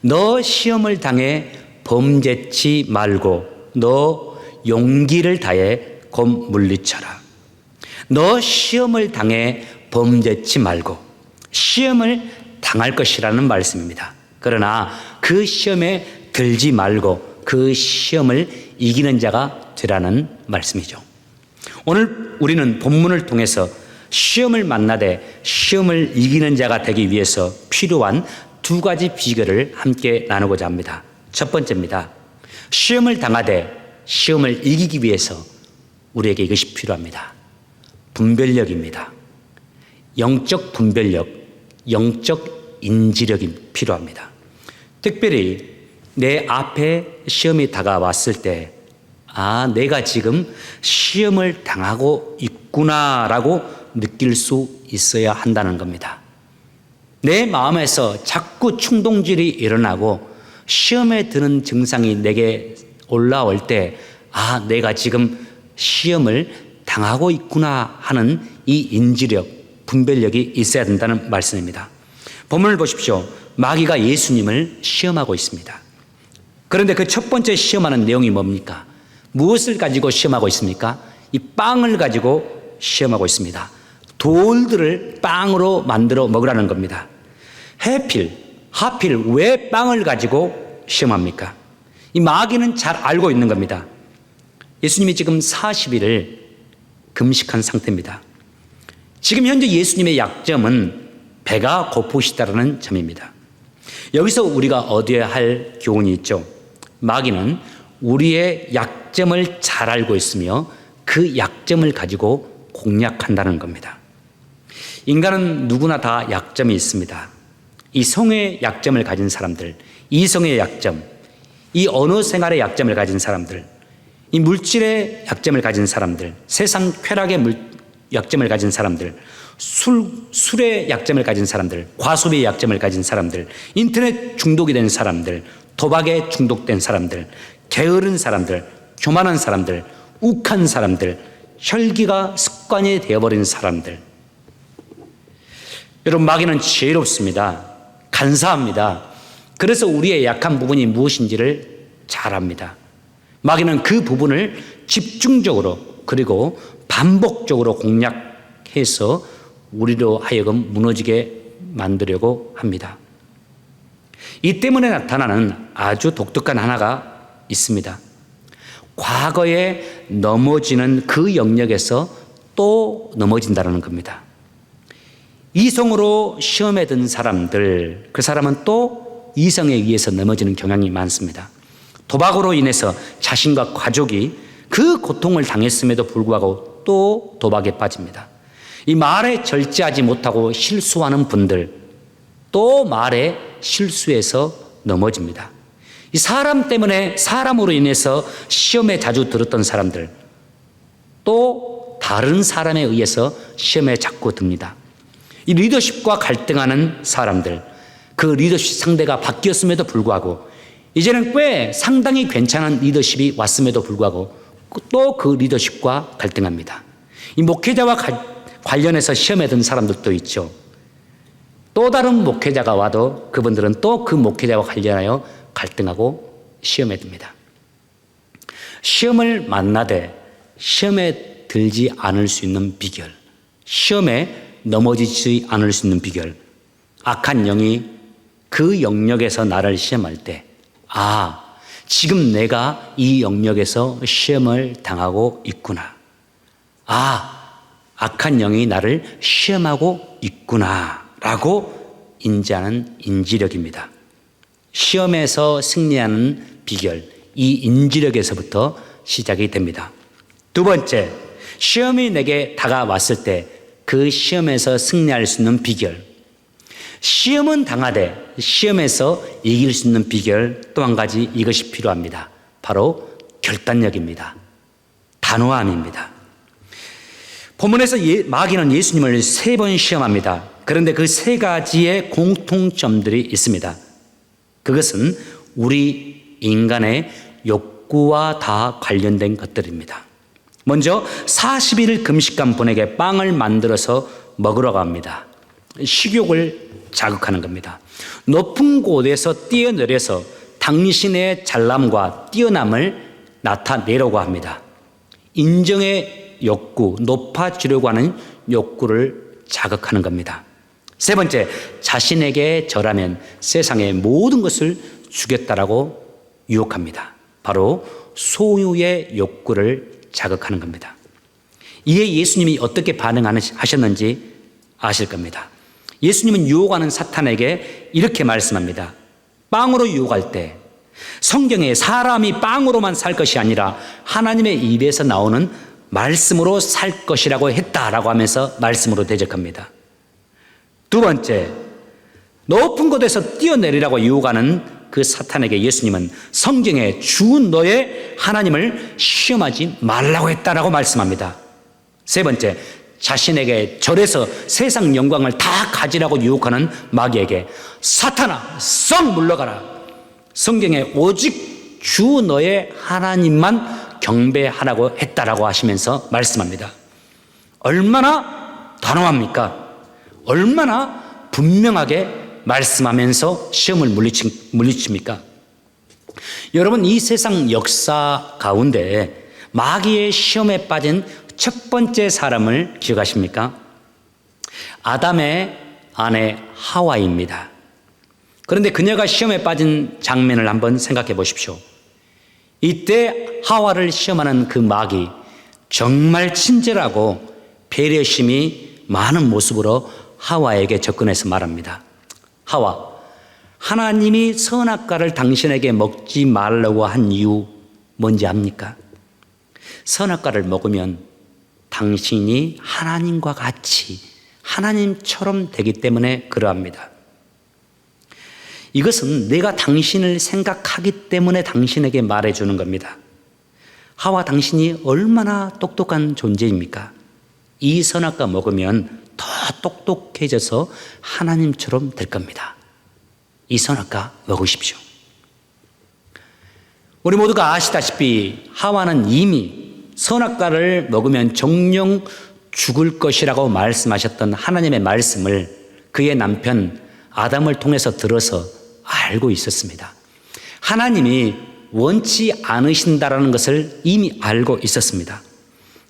너 시험을 당해 범죄치 말고 너 용기를 다해 곧 물리쳐라. 너 시험을 당해 범죄치 말고 시험을 당할 것이라는 말씀입니다. 그러나 그 시험에 들지 말고 그 시험을 이기는 자가 되라는 말씀이죠. 오늘 우리는 본문을 통해서 시험을 만나되 시험을 이기는 자가 되기 위해서 필요한 두 가지 비결을 함께 나누고자 합니다. 첫 번째입니다. 시험을 당하되 시험을 이기기 위해서 우리에게 이것이 필요합니다. 분별력입니다. 영적 분별력, 영적 인지력이 필요합니다. 특별히 내 앞에 시험이 다가왔을 때 내가 지금 시험을 당하고 있구나라고 느낄 수 있어야 한다는 겁니다. 내 마음에서 자꾸 충동질이 일어나고 시험에 드는 증상이 내게 올라올 때 내가 지금 시험을 당하고 있구나 하는 이 인지력, 분별력이 있어야 된다는 말씀입니다. 본문을 보십시오. 마귀가 예수님을 시험하고 있습니다. 그런데 그 첫 번째 시험하는 내용이 뭡니까? 무엇을 가지고 시험하고 있습니까? 이 빵을 가지고 시험하고 있습니다. 돌들을 빵으로 만들어 먹으라는 겁니다. 하필 왜 빵을 가지고 시험합니까? 이 마귀는 잘 알고 있는 겁니다. 예수님이 지금 40일을 금식한 상태입니다. 지금 현재 예수님의 약점은 배가 고프시다라는 점입니다. 여기서 우리가 얻어야 할 교훈이 있죠. 마귀는 우리의 약점을 잘 알고 있으며 그 약점을 가지고 공략한다는 겁니다. 인간은 누구나 다 약점이 있습니다. 이 성의 약점을 가진 사람들, 이성의 약점, 이 언어 생활의 약점을 가진 사람들, 이 물질의 약점을 가진 사람들, 세상 쾌락의 약점을 가진 사람들, 술의 약점을 가진 사람들, 과소비의 약점을 가진 사람들, 인터넷 중독이 된 사람들, 도박에 중독된 사람들, 게으른 사람들, 교만한 사람들, 욱한 사람들, 혈기가 습관이 되어버린 사람들. 여러분, 마귀는 지혜롭습니다. 간사합니다. 그래서 우리의 약한 부분이 무엇인지를 잘 압니다. 마귀는 그 부분을 집중적으로 그리고 반복적으로 공략해서 우리로 하여금 무너지게 만들려고 합니다. 이 때문에 나타나는 아주 독특한 하나가 있습니다. 과거에 넘어지는 그 영역에서 또 넘어진다는 겁니다. 이성으로 시험에 든 사람들, 그 사람은 또 이성에 의해서 넘어지는 경향이 많습니다. 도박으로 인해서 자신과 가족이 그 고통을 당했음에도 불구하고 또 도박에 빠집니다. 이 말에 절제하지 못하고 실수하는 분들, 또 말에 실수해서 넘어집니다. 이 사람 때문에 사람으로 인해서 시험에 자주 들었던 사람들, 또 다른 사람에 의해서 시험에 자꾸 듭니다. 이 리더십과 갈등하는 사람들, 그 리더십 상대가 바뀌었음에도 불구하고 이제는 꽤 상당히 괜찮은 리더십이 왔음에도 불구하고 또 그 리더십과 갈등합니다. 이 목회자와 관련해서 시험에 든 사람들도 있죠. 또 다른 목회자가 와도 그분들은 또 그 목회자와 관련하여 갈등하고 시험에 듭니다. 시험을 만나되 시험에 들지 않을 수 있는 비결, 시험에 넘어지지 않을 수 있는 비결, 악한 영이 그 영역에서 나를 시험할 때 지금 내가 이 영역에서 시험을 당하고 있구나. 악한 영이 나를 시험하고 있구나 라고 인지하는 인지력입니다. 시험에서 승리하는 비결, 이 인지력에서부터 시작이 됩니다. 두 번째, 시험이 내게 다가왔을 때 그 시험에서 승리할 수 있는 비결. 시험은 당하되 시험에서 이길 수 있는 비결 또 한 가지 이것이 필요합니다. 바로 결단력입니다. 단호함입니다. 본문에서 마귀는 예수님을 3번 시험합니다. 그런데 그 3가지의 공통점들이 있습니다. 그것은 우리 인간의 욕구와 다 관련된 것들입니다. 먼저 40일 금식한 분에게 빵을 만들어서 먹으라고 합니다. 식욕을 자극하는 겁니다. 높은 곳에서 뛰어내려서 당신의 잘남과 뛰어남을 나타내려고 합니다. 인정의 욕구, 높아지려고 하는 욕구를 자극하는 겁니다. 세 번째, 자신에게 절하면 세상의 모든 것을 주겠다라고 유혹합니다. 바로 소유의 욕구를 자극하는 겁니다. 이에 예수님이 어떻게 반응하셨는지 아실 겁니다. 예수님은 유혹하는 사탄에게 이렇게 말씀합니다. 빵으로 유혹할 때 성경에 사람이 빵으로만 살 것이 아니라 하나님의 입에서 나오는 말씀으로 살 것이라고 했다라고 하면서 말씀으로 대적합니다. 두 번째, 높은 곳에서 뛰어내리라고 유혹하는 그 사탄에게 예수님은 성경에 주 너의 하나님을 시험하지 말라고 했다라고 말씀합니다. 세 번째, 자신에게 절해서 세상 영광을 다 가지라고 유혹하는 마귀에게 사탄아 썩 물러가라. 성경에 오직 주 너의 하나님만 경배하라고 했다라고 하시면서 말씀합니다. 얼마나 단호합니까? 얼마나 분명하게 말씀하면서 시험을 물리칩니까? 여러분, 이 세상 역사 가운데 마귀의 시험에 빠진 첫 번째 사람을 기억하십니까? 아담의 아내 하와입니다. 그런데 그녀가 시험에 빠진 장면을 한번 생각해 보십시오. 이때 하와를 시험하는 그 마귀, 정말 친절하고 배려심이 많은 모습으로 하와에게 접근해서 말합니다. 하와, 하나님이 선악과를 당신에게 먹지 말라고 한 이유 뭔지 압니까? 선악과를 먹으면 당신이 하나님과 같이 하나님처럼 되기 때문에 그러합니다. 이것은 내가 당신을 생각하기 때문에 당신에게 말해주는 겁니다. 하와, 당신이 얼마나 똑똑한 존재입니까? 이 선악과 먹으면 더 똑똑해져서 하나님처럼 될 겁니다. 이 선악과 먹으십시오. 우리 모두가 아시다시피 하와는 이미 선악과를 먹으면 정령 죽을 것이라고 말씀하셨던 하나님의 말씀을 그의 남편 아담을 통해서 들어서 알고 있었습니다. 하나님이 원치 않으신다라는 것을 이미 알고 있었습니다.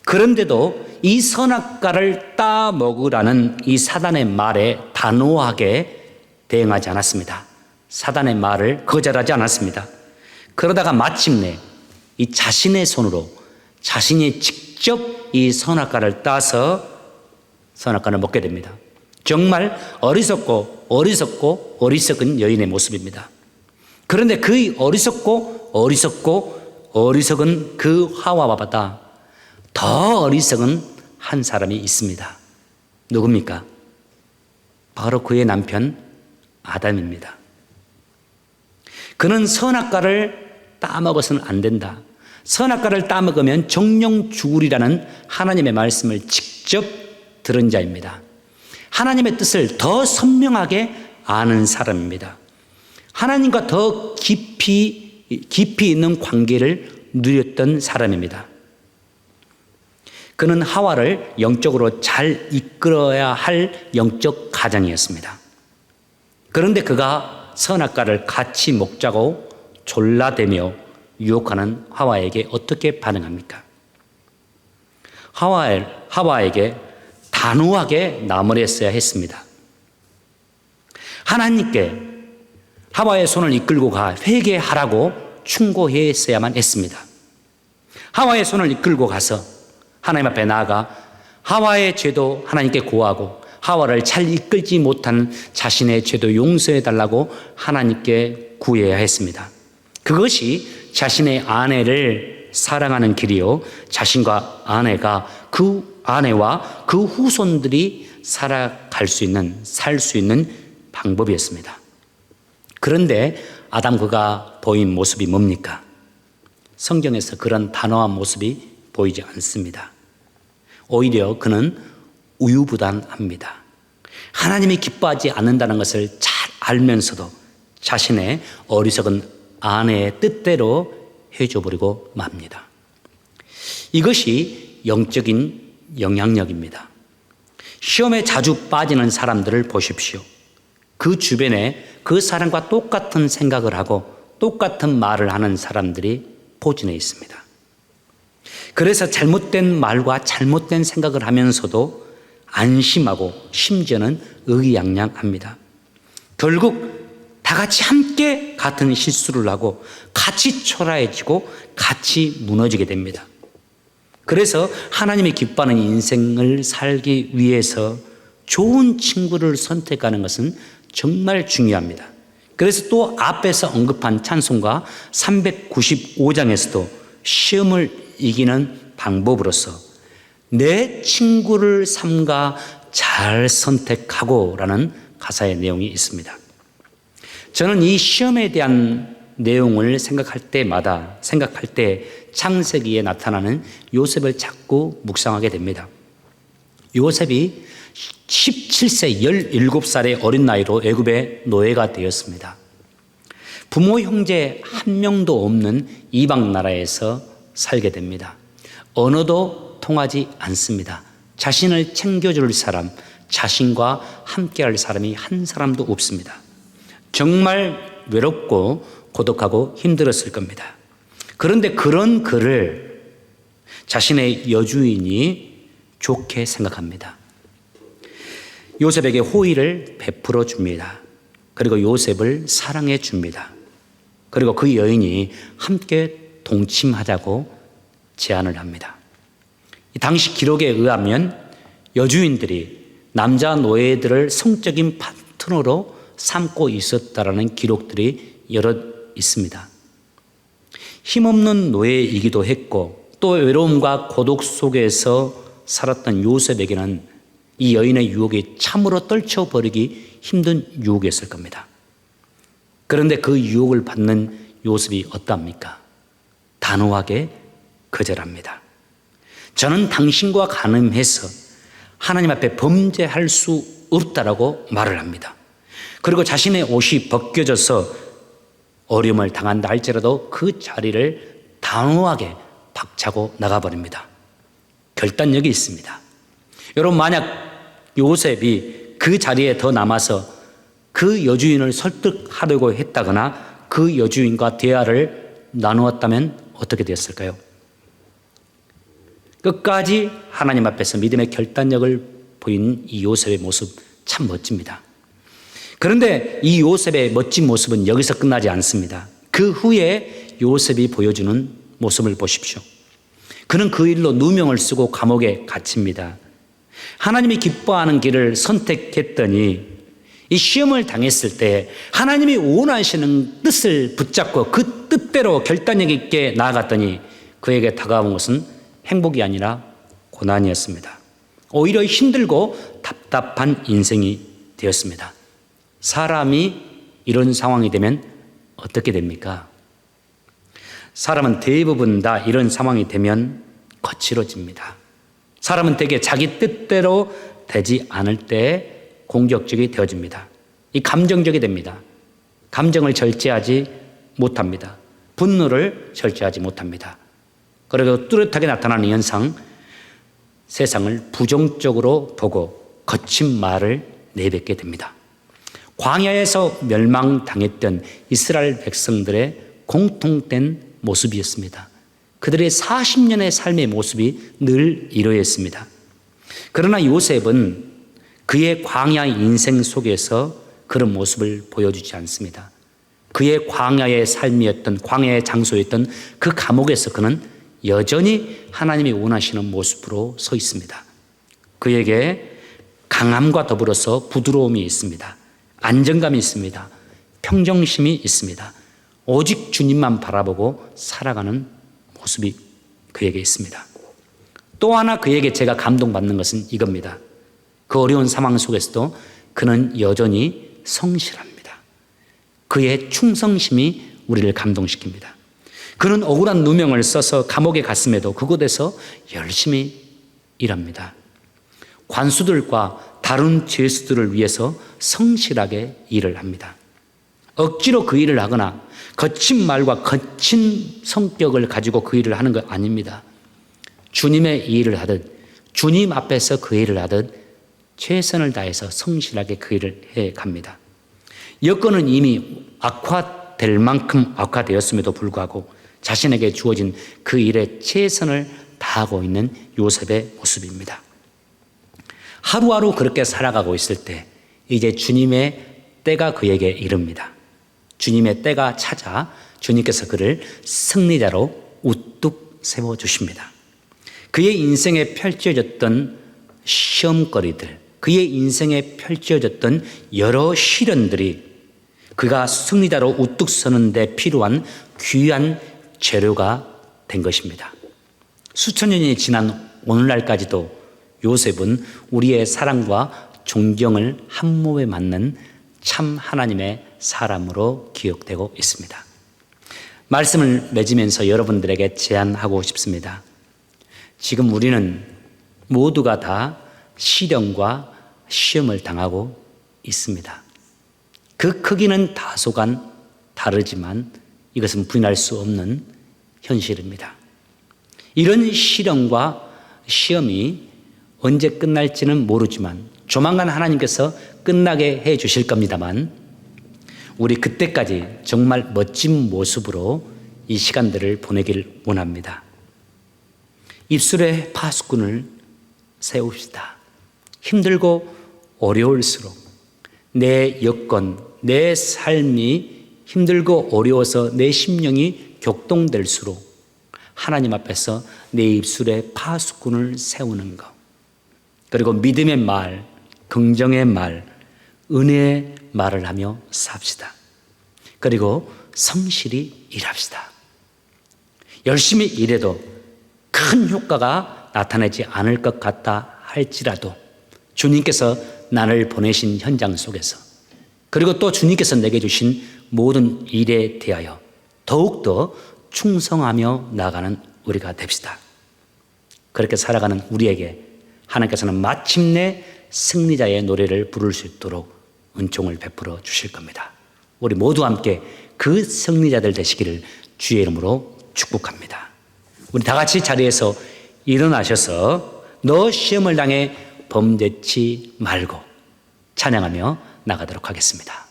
그런데도 이 선악과를 따 먹으라는 이 사단의 말에 단호하게 대응하지 않았습니다. 사단의 말을 거절하지 않았습니다. 그러다가 마침내 이 자신의 손으로 자신이 직접 이 선악과를 따서 선악과를 먹게 됩니다. 정말 어리석은 여인의 모습입니다. 그런데 그 어리석은 그 하와보다 더 어리석은 한 사람이 있습니다. 누굽니까? 바로 그의 남편 아담입니다. 그는 선악과를 따먹어서는 안 된다. 선악과를 따먹으면 정령 죽으리라는 하나님의 말씀을 직접 들은 자입니다. 하나님의 뜻을 더 선명하게 아는 사람입니다. 하나님과 더 깊이 있는 관계를 누렸던 사람입니다. 그는 하와를 영적으로 잘 이끌어야 할 영적 가장이었습니다. 그런데 그가 선악과를 같이 먹자고 졸라대며 유혹하는 하와에게 어떻게 반응합니까? 하와에게 단호하게 나무랬어야 했습니다. 하나님께 하와의 손을 이끌고 가 회개하라고 충고했어야만 했습니다. 하와의 손을 이끌고 가서 하나님 앞에 나아가 하와의 죄도 하나님께 고하고 하와를 잘 이끌지 못한 자신의 죄도 용서해 달라고 하나님께 구해야 했습니다. 그것이 자신의 아내를 사랑하는 길이요, 자신과 아내가 그 아내와 그 후손들이 살아갈 수 있는, 살 수 있는 방법이었습니다. 그런데 아담 그가 보인 모습이 뭡니까? 성경에서 그런 단호한 모습이 보이지 않습니다. 오히려 그는 우유부단합니다. 하나님이 기뻐하지 않는다는 것을 잘 알면서도 자신의 어리석은 아내의 뜻대로 해줘버리고 맙니다. 이것이 영적인 영향력입니다. 시험에 자주 빠지는 사람들을 보십시오. 그 주변에 그 사람과 똑같은 생각을 하고 똑같은 말을 하는 사람들이 포진해 있습니다. 그래서 잘못된 말과 잘못된 생각을 하면서도 안심하고 심지어는 의기양양합니다. 결국 다 같이 함께 같은 실수를 하고 같이 초라해지고 같이 무너지게 됩니다. 그래서 하나님이 기뻐하는 인생을 살기 위해서 좋은 친구를 선택하는 것은 정말 중요합니다. 그래서 또 앞에서 언급한 찬송가 395장에서도 시험을 이기는 방법으로서 내 친구를 삼가 잘 선택하고 라는 가사의 내용이 있습니다. 저는 이 시험에 대한 내용을 생각할 때 창세기에 나타나는 요셉을 자꾸 묵상하게 됩니다. 요셉이 17세 17살의 어린 나이로 애굽의 노예가 되었습니다. 부모 형제 한 명도 없는 이방 나라에서 살게 됩니다. 언어도 통하지 않습니다. 자신을 챙겨줄 사람, 자신과 함께할 사람이 한 사람도 없습니다. 정말 외롭고 고독하고 힘들었을 겁니다. 그런데 그런 그를 자신의 여주인이 좋게 생각합니다. 요셉에게 호의를 베풀어 줍니다. 그리고 요셉을 사랑해 줍니다. 그리고 그 여인이 함께 동침하자고 제안을 합니다. 당시 기록에 의하면 여주인들이 남자 노예들을 성적인 파트너로 삼고 있었다라는 기록들이 여러 있습니다. 힘없는 노예이기도 했고 또 외로움과 고독 속에서 살았던 요셉에게는 이 여인의 유혹이 참으로 떨쳐버리기 힘든 유혹이었을 겁니다. 그런데 그 유혹을 받는 요셉이 어떠합니까? 단호하게 거절합니다. 저는 당신과 간음해서 하나님 앞에 범죄할 수 없다라고 말을 합니다. 그리고 자신의 옷이 벗겨져서 어려움을 당한다 할지라도 그 자리를 단호하게 박차고 나가버립니다. 결단력이 있습니다. 여러분, 만약 요셉이 그 자리에 더 남아서 그 여주인을 설득하려고 했다거나 그 여주인과 대화를 나누었다면 어떻게 되었을까요? 끝까지 하나님 앞에서 믿음의 결단력을 보인 이 요셉의 모습 참 멋집니다. 그런데 이 요셉의 멋진 모습은 여기서 끝나지 않습니다. 그 후에 요셉이 보여주는 모습을 보십시오. 그는 그 일로 누명을 쓰고 감옥에 갇힙니다. 하나님이 기뻐하는 길을 선택했더니 이 시험을 당했을 때 하나님이 원하시는 뜻을 붙잡고 그 뜻대로 결단력 있게 나아갔더니 그에게 다가온 것은 행복이 아니라 고난이었습니다. 오히려 힘들고 답답한 인생이 되었습니다. 사람이 이런 상황이 되면 어떻게 됩니까? 사람은 대부분 다 이런 상황이 되면 거칠어집니다. 사람은 대개 자기 뜻대로 되지 않을 때 공격적이 되어집니다. 이 감정적이 됩니다. 감정을 절제하지 못합니다. 분노를 절제하지 못합니다. 그리고 뚜렷하게 나타나는 현상, 세상을 부정적으로 보고 거친 말을 내뱉게 됩니다. 광야에서 멸망당했던 이스라엘 백성들의 공통된 모습이었습니다. 그들의 40년의 삶의 모습이 늘 이러했습니다. 그러나 요셉은 그의 광야 인생 속에서 그런 모습을 보여주지 않습니다. 그의 광야의 삶이었던, 광야의 장소였던 그 감옥에서 그는 여전히 하나님이 원하시는 모습으로 서 있습니다. 그에게 강함과 더불어서 부드러움이 있습니다. 안정감이 있습니다. 평정심이 있습니다. 오직 주님만 바라보고 살아가는 모습이 그에게 있습니다. 또 하나 그에게 제가 감동받는 것은 이겁니다. 그 어려운 상황 속에서도 그는 여전히 성실합니다. 그의 충성심이 우리를 감동시킵니다. 그는 억울한 누명을 써서 감옥에 갔음에도 그곳에서 열심히 일합니다. 관수들과 다른 죄수들을 위해서 성실하게 일을 합니다. 억지로 그 일을 하거나 거친 말과 거친 성격을 가지고 그 일을 하는 것 아닙니다. 주님의 일을 하듯 주님 앞에서 그 일을 하듯 최선을 다해서 성실하게 그 일을 해 갑니다. 여건은 이미 악화될 만큼 악화되었음에도 불구하고 자신에게 주어진 그 일에 최선을 다하고 있는 요셉의 모습입니다. 하루하루 그렇게 살아가고 있을 때 이제 주님의 때가 그에게 이릅니다. 주님의 때가 찾아 주님께서 그를 승리자로 우뚝 세워주십니다. 그의 인생에 펼쳐졌던 시험거리들, 그의 인생에 펼쳐졌던 여러 시련들이 그가 승리자로 우뚝 서는 데 필요한 귀한 재료가 된 것입니다. 수천 년이 지난 오늘날까지도 요셉은 우리의 사랑과 존경을 한 몸에 맞는 참 하나님의 사람으로 기억되고 있습니다. 말씀을 맺으면서 여러분들에게 제안하고 싶습니다. 지금 우리는 모두가 다 시련과 시험을 당하고 있습니다. 그 크기는 다소간 다르지만 이것은 부인할 수 없는 현실입니다. 이런 시련과 시험이 언제 끝날지는 모르지만 조만간 하나님께서 끝나게 해 주실 겁니다만 우리 그때까지 정말 멋진 모습으로 이 시간들을 보내길 원합니다. 입술에 파수꾼을 세웁시다. 힘들고 어려울수록 내 여건, 내 삶이 힘들고 어려워서 내 심령이 격동될수록 하나님 앞에서 내 입술에 파수꾼을 세우는 것, 그리고 믿음의 말, 긍정의 말, 은혜의 말을 하며 삽시다. 그리고 성실히 일합시다. 열심히 일해도 큰 효과가 나타나지 않을 것 같다 할지라도 주님께서 나를 보내신 현장 속에서 그리고 또 주님께서 내게 주신 모든 일에 대하여 더욱더 충성하며 나가는 우리가 됩시다. 그렇게 살아가는 우리에게 하나님께서는 마침내 승리자의 노래를 부를 수 있도록 은총을 베풀어 주실 겁니다. 우리 모두 함께 그 승리자들 되시기를 주의 이름으로 축복합니다. 우리 다 같이 자리에서 일어나셔서 너 시험을 당해 범죄치 말고 찬양하며 나가도록 하겠습니다.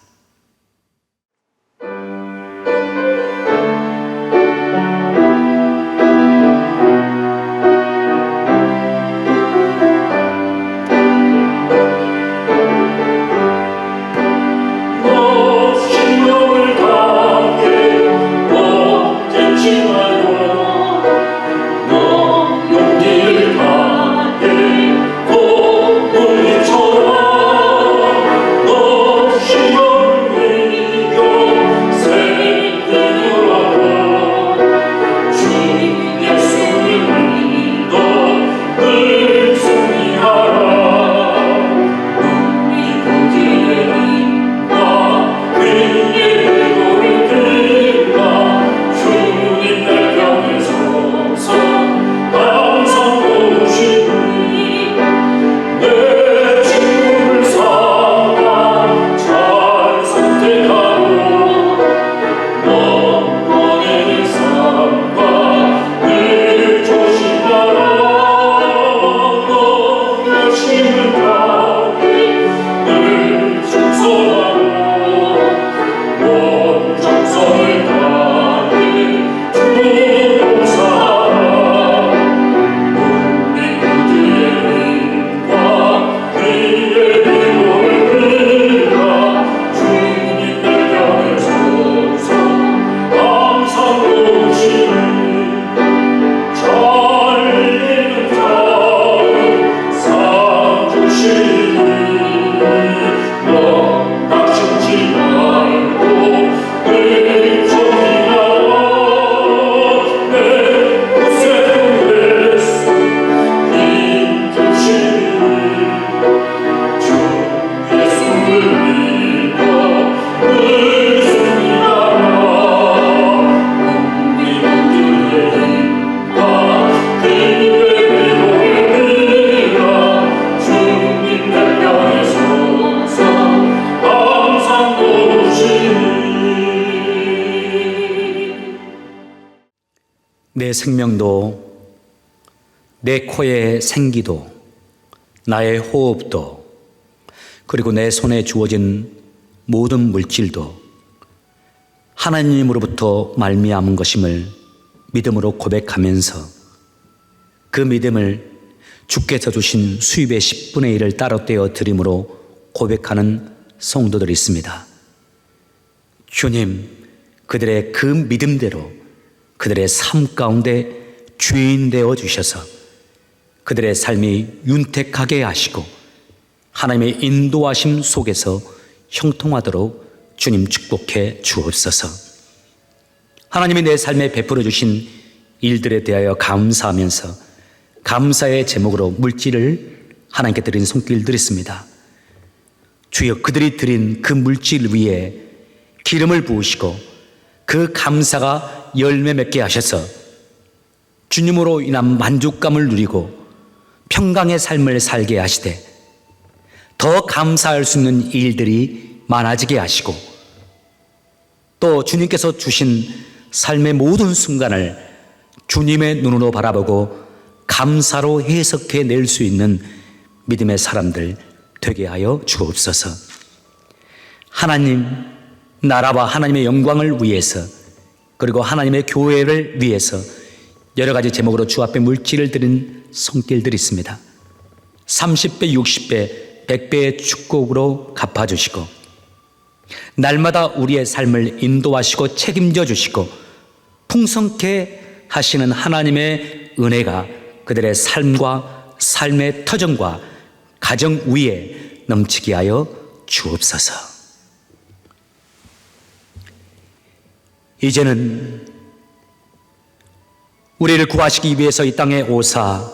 시험 내 생명도, 내 코의 생기도, 나의 호흡도, 그리고 내 손에 주어진 모든 물질도 하나님으로부터 말미암은 것임을 믿음으로 고백하면서 그 믿음을 주께서 주신 수입의 10분의 1을 따로 떼어 드림으로 고백하는 성도들이 있습니다. 주님, 그들의 그 믿음대로 그들의 삶 가운데 주인 되어 주셔서 그들의 삶이 윤택하게 하시고 하나님의 인도하심 속에서 형통하도록 주님 축복해 주옵소서. 하나님이 내 삶에 베풀어 주신 일들에 대하여 감사하면서 감사의 제목으로 물질을 하나님께 드린 손길들 있습니다. 주여, 그들이 드린 그 물질 위에 기름을 부으시고 그 감사가 열매 맺게 하셔서 주님으로 인한 만족감을 누리고 평강의 삶을 살게 하시되 더 감사할 수 있는 일들이 많아지게 하시고 또 주님께서 주신 삶의 모든 순간을 주님의 눈으로 바라보고 감사로 해석해 낼 수 있는 믿음의 사람들 되게 하여 주옵소서. 하나님 나라와 하나님의 영광을 위해서 그리고 하나님의 교회를 위해서 여러 가지 제목으로 주 앞에 물질을 드린 손길들이 있습니다. 30배, 60배, 100배의 축복으로 갚아주시고 날마다 우리의 삶을 인도하시고 책임져 주시고 풍성케 하시는 하나님의 은혜가 그들의 삶과 삶의 터전과 가정 위에 넘치게 하여 주옵소서. 이제는 우리를 구하시기 위해서 이 땅에 오사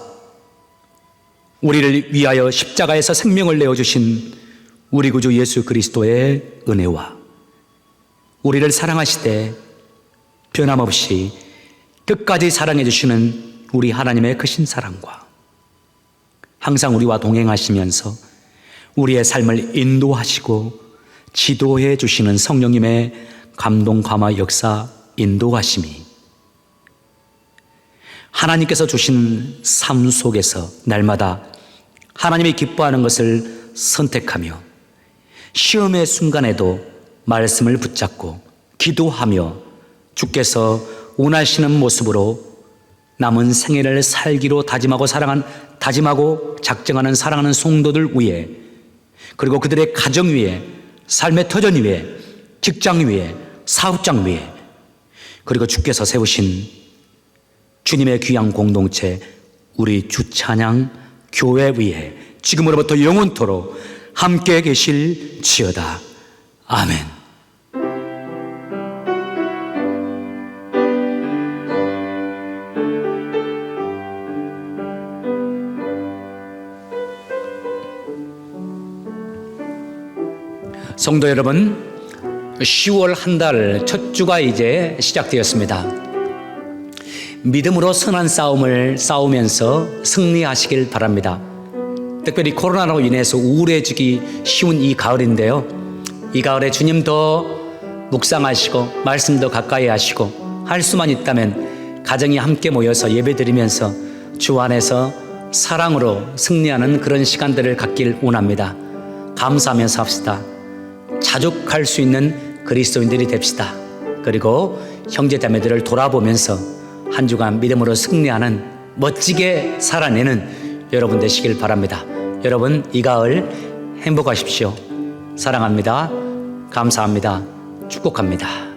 우리를 위하여 십자가에서 생명을 내어주신 우리 구주 예수 그리스도의 은혜와 우리를 사랑하시되 변함없이 끝까지 사랑해 주시는 우리 하나님의 크신 사랑과 항상 우리와 동행하시면서 우리의 삶을 인도하시고 지도해 주시는 성령님의 감동, 감화, 역사, 인도하심이 하나님께서 주신 삶 속에서 날마다 하나님이 기뻐하는 것을 선택하며 시험의 순간에도 말씀을 붙잡고 기도하며 주께서 원하시는 모습으로 남은 생애를 살기로 다짐하고 작정하는 사랑하는 성도들 위에 그리고 그들의 가정 위에 삶의 터전 위에 직장 위에 사업장 위에 그리고 주께서 세우신 주님의 귀한 공동체 우리 주찬양 교회 위에 지금으로부터 영원토록 함께 계실지어다. 아멘. 성도 여러분, 10월 한 달 첫 주가 이제 시작되었습니다. 믿음으로 선한 싸움을 싸우면서 승리하시길 바랍니다. 특별히 코로나로 인해서 우울해지기 쉬운 이 가을인데요. 이 가을에 주님 더 묵상하시고 말씀 더 가까이 하시고 할 수만 있다면 가정이 함께 모여서 예배드리면서 주 안에서 사랑으로 승리하는 그런 시간들을 갖길 원합니다. 감사하면서 합시다. 자족할 수 있는 그리스도인들이 됩시다. 그리고 형제자매들을 돌아보면서 한 주간 믿음으로 승리하는 멋지게 살아내는 여러분 되시길 바랍니다. 여러분 이 가을 행복하십시오. 사랑합니다. 감사합니다. 축복합니다.